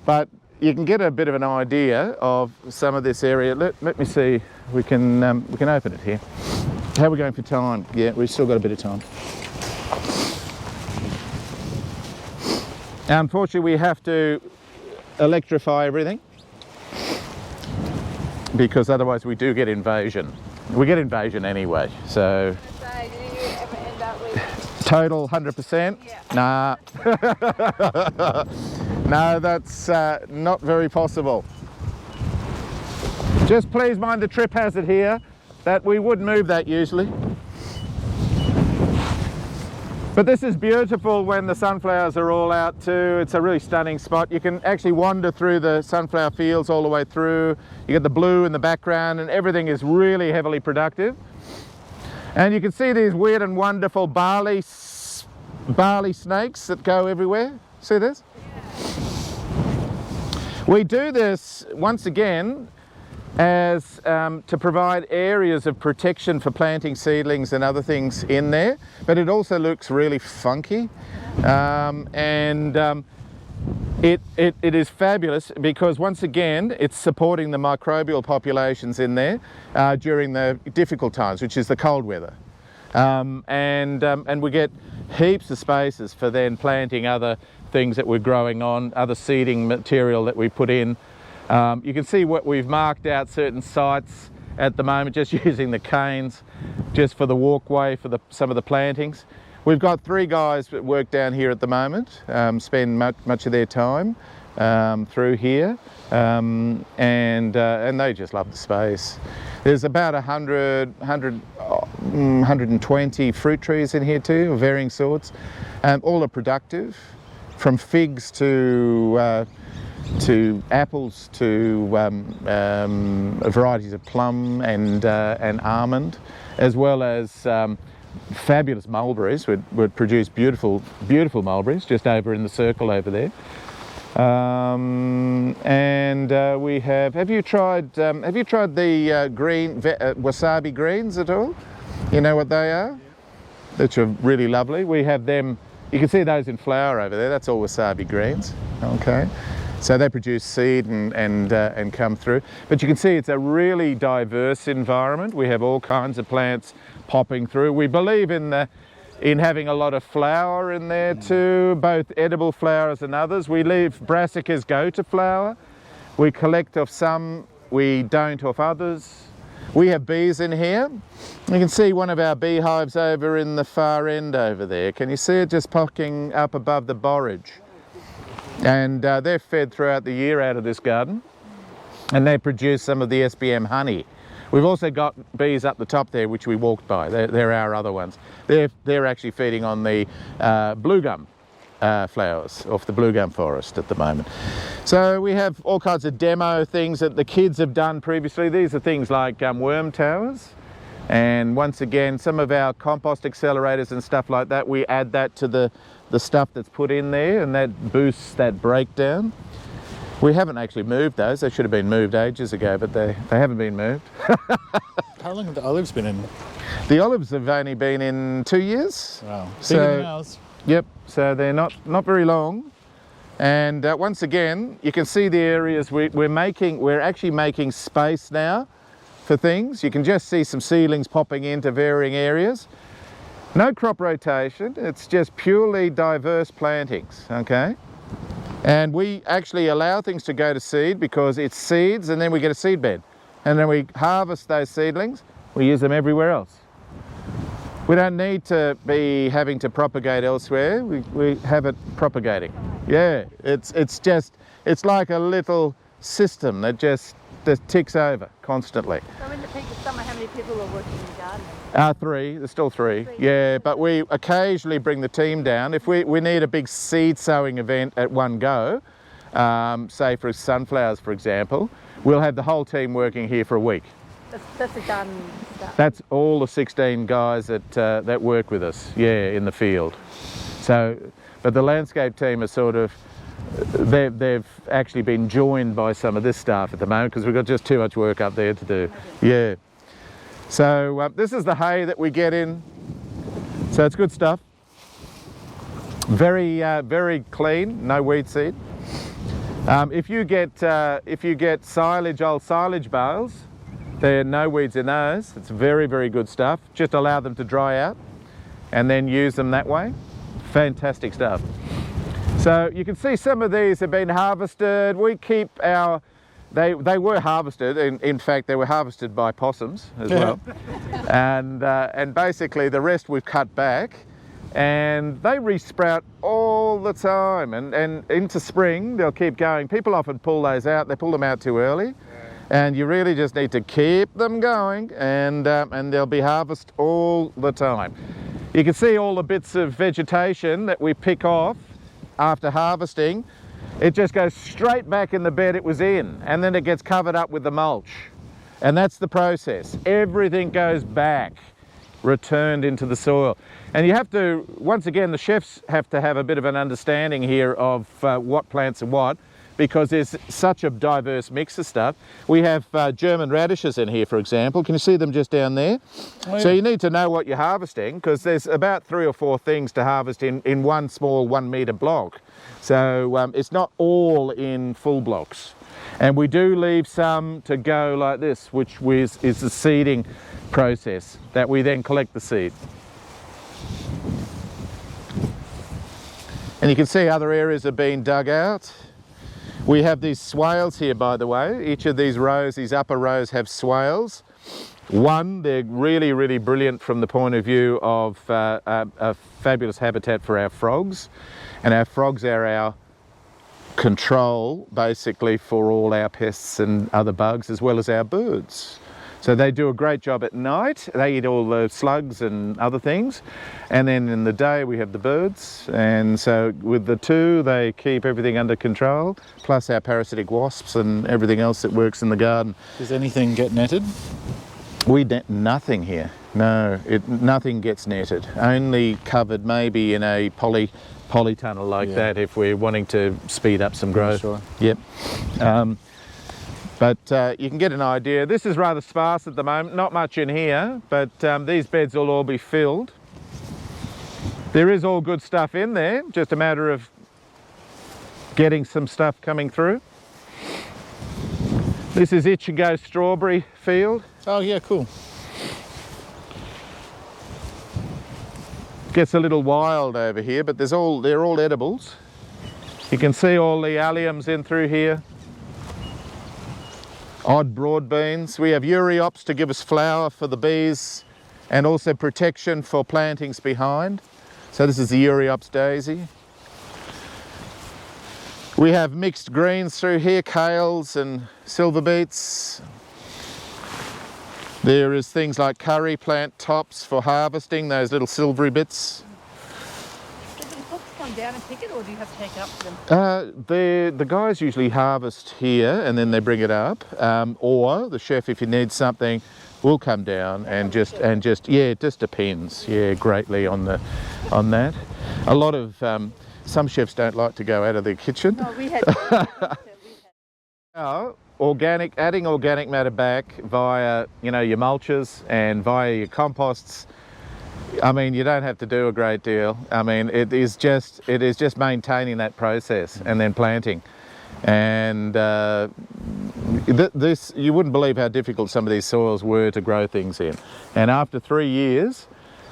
But you can get a bit of an idea of some of this area. Let me see. We can open it here. How are we going for time? Yeah, we've still got a bit of time. Unfortunately, we have to electrify everything because otherwise we do get invasion. We get invasion anyway, so... So, do you ever end up with... Total 100%? Yeah. Nah. No, that's not very possible. Just please mind the trip hazard here, that we would move that usually. But this is beautiful when the sunflowers are all out too. It's a really stunning spot. You can actually wander through the sunflower fields all the way through. You get the blue in the background, and everything is really heavily productive. And you can see these weird and wonderful barley snakes that go everywhere. See this? We do this once again as to provide areas of protection for planting seedlings and other things in there, but it also looks really funky, it is fabulous because once again it's supporting the microbial populations in there during the difficult times, which is the cold weather, and we get heaps of spaces for then planting other things that we're growing on, other seeding material that we put in. You can see what we've marked out certain sites at the moment, just using the canes just for the walkway for some of the plantings. We've got 3 guys that work down here at the moment, spend much of their time through here, and they just love the space. There's about 120 fruit trees in here too, of varying sorts. All are productive, from figs to apples to varieties of plum and almond, as well as fabulous mulberries. Would produce beautiful mulberries just over in the circle over there. We have. Have you tried the green wasabi greens at all? You know what they are? Which are really lovely. We have them. You can see those in flower over there. That's all wasabi greens. Okay. So they produce seed and come through. But you can see it's a really diverse environment. We have all kinds of plants popping through. We believe in the in having a lot of flower in there too, both edible flowers and others. We leave brassicas go to flower. We collect off some, we don't off others. We have bees in here. You can see one of our beehives over in the far end over there. Can you see it just poking up above the borage? And they're fed throughout the year out of this garden, and they produce some of the SBM honey. We've also got bees up the top there, which we walked by. They're our other ones. They're actually feeding on the blue gum flowers off the blue gum forest at the moment. So we have all kinds of demo things that the kids have done previously. These are things like worm towers. And once again, some of our compost accelerators and stuff like that, we add that to the stuff that's put in there, and that boosts that breakdown. We haven't actually moved those. They should have been moved ages ago, but they haven't been moved. How long have the olives been in? The olives have only been in 2 years. Wow. So- Bigger than ours. Yep, so they're not very long. And once again, you can see the areas we're actually making space now for things. You can just see some seedlings popping into varying areas. No crop rotation, it's just purely diverse plantings, okay? And we actually allow things to go to seed because it's seeds, and then we get a seed bed. And then we harvest those seedlings, we use them everywhere else. We don't need to be having to propagate elsewhere, we have it propagating. Yeah, it's like a little system that just ticks over constantly. So in the peak of summer, how many people are working in the garden? 3, there's still 3. Yeah, but we occasionally bring the team down. If we need a big seed sowing event at one go, say for sunflowers for example, we'll have the whole team working here for a week. That's the garden stuff. That's all the 16 guys that work with us, yeah, in the field. So, but the landscape team are sort of, they've actually been joined by some of this staff at the moment because we've got just too much work up there to do. Yeah. So this is the hay that we get in. So it's good stuff. Very, very clean, no weed seed. If you get silage, old silage bales, there are no weeds in those. It's very, very good stuff. Just allow them to dry out and then use them that way. Fantastic stuff. So you can see some of these have been harvested. We keep our, they were harvested, in fact they were harvested by possums as well. And basically the rest we've cut back, and they resprout all the time, and into spring they'll keep going. People often pull those out, they pull them out too early. And you really just need to keep them going, and they'll be harvested all the time. You can see all the bits of vegetation that we pick off after harvesting. It just goes straight back in the bed it was in, and then it gets covered up with the mulch. And that's the process. Everything goes back, returned into the soil. And you have to, once again, the chefs have to have a bit of an understanding here of what plants are what, because there's such a diverse mix of stuff. We have German radishes in here, for example. Can you see them just down there? Oh, yeah. So you need to know what you're harvesting, because there's about 3 or 4 things to harvest in one small 1 metre block. So it's not all in full blocks. And we do leave some to go like this, which is the seeding process, that we then collect the seed. And you can see other areas are being dug out. We have these swales here, by the way. Each of these rows, these upper rows, have swales. One, they're really, really brilliant from the point of view of a fabulous habitat for our frogs. And our frogs are our control, basically, for all our pests and other bugs, as well as our birds. So they do a great job at night. They eat all the slugs and other things. And then in the day we have the birds. And so with the two, they keep everything under control, plus our parasitic wasps and everything else that works in the garden. Does anything get netted? We net nothing here. No, nothing gets netted. Only covered maybe in a polytunnel like that if we're wanting to speed up some growth. Sure. Yep. But you can get an idea. This is rather sparse at the moment, not much in here, but these beds will all be filled. There is all good stuff in there, just a matter of getting some stuff coming through. This is Ichigo strawberry field. Oh yeah, cool. Gets a little wild over here, but they're all edibles. You can see all the alliums in through here. Odd broad beans. We have Euryops to give us flour for the bees and also protection for plantings behind. So this is the Euryops daisy. We have mixed greens through here, kales and silver beets. There is things like curry plant tops for harvesting, those little silvery bits. Do the cooks come down and pick it, or do you have to take it up to them? The guys usually harvest here and then they bring it up, or the chef, if he needs something, will come down and just yeah, it just depends, yeah, greatly on that. A lot of some chefs don't like to go out of their kitchen. No, we had. Now, adding organic matter back via, your mulches and via your composts. I mean, you don't have to do a great deal. I mean, it is just maintaining that process and then planting. And this, you wouldn't believe how difficult some of these soils were to grow things in. And after 3 years,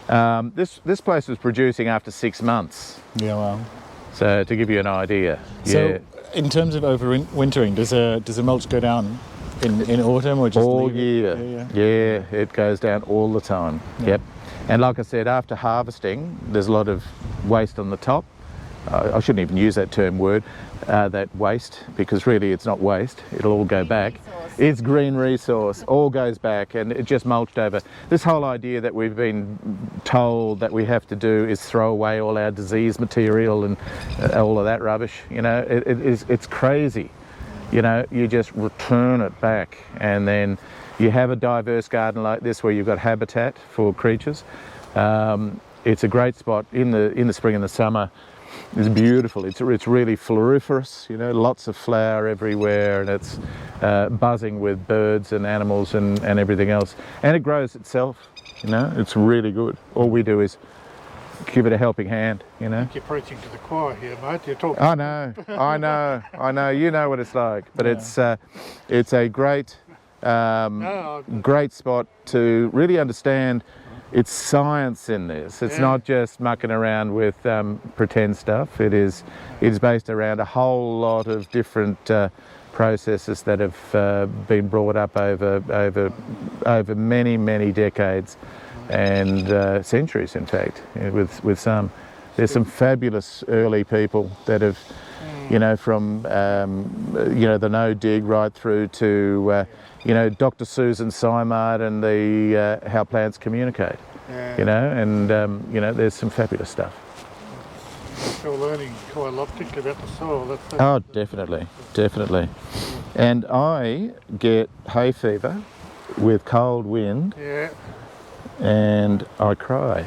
this place was producing after 6 months. Yeah, well. So to give you an idea, So, yeah. in terms of overwintering, does a mulch go down in autumn or just All leave year. it? Yeah, it goes down all the time. Yep. And like I said, after harvesting, there's a lot of waste on the top. I shouldn't even use that word, that waste, because really it's not waste. It'll all go back. It's green resource, all goes back, and it just mulched over. This whole idea that we've been told that we have to do is throw away all our disease material and all of that rubbish. It's crazy. You just return it back, and then you have a diverse garden like this where you've got habitat for creatures. It's a great spot in the spring and the summer. It's beautiful. It's really floriferous. Lots of flower everywhere, and it's buzzing with birds and animals and everything else. And it grows itself. It's really good. All we do is give it a helping hand. You're preaching to the choir here, mate. You're talking. I know. You know what it's like. But it's a great great spot to really understand. It's science in this. It's not just mucking around with pretend stuff. It's based around a whole lot of different processes that have been brought up over many, many decades and centuries, in fact. With some, there's some fabulous early people that have, from the no dig right through to. Dr. Susan Simard and the how plants communicate, there's some fabulous stuff. You're learning quite a lot, particularly about the soil. Oh, definitely. And I get hay fever with cold wind, Yeah. and I cry.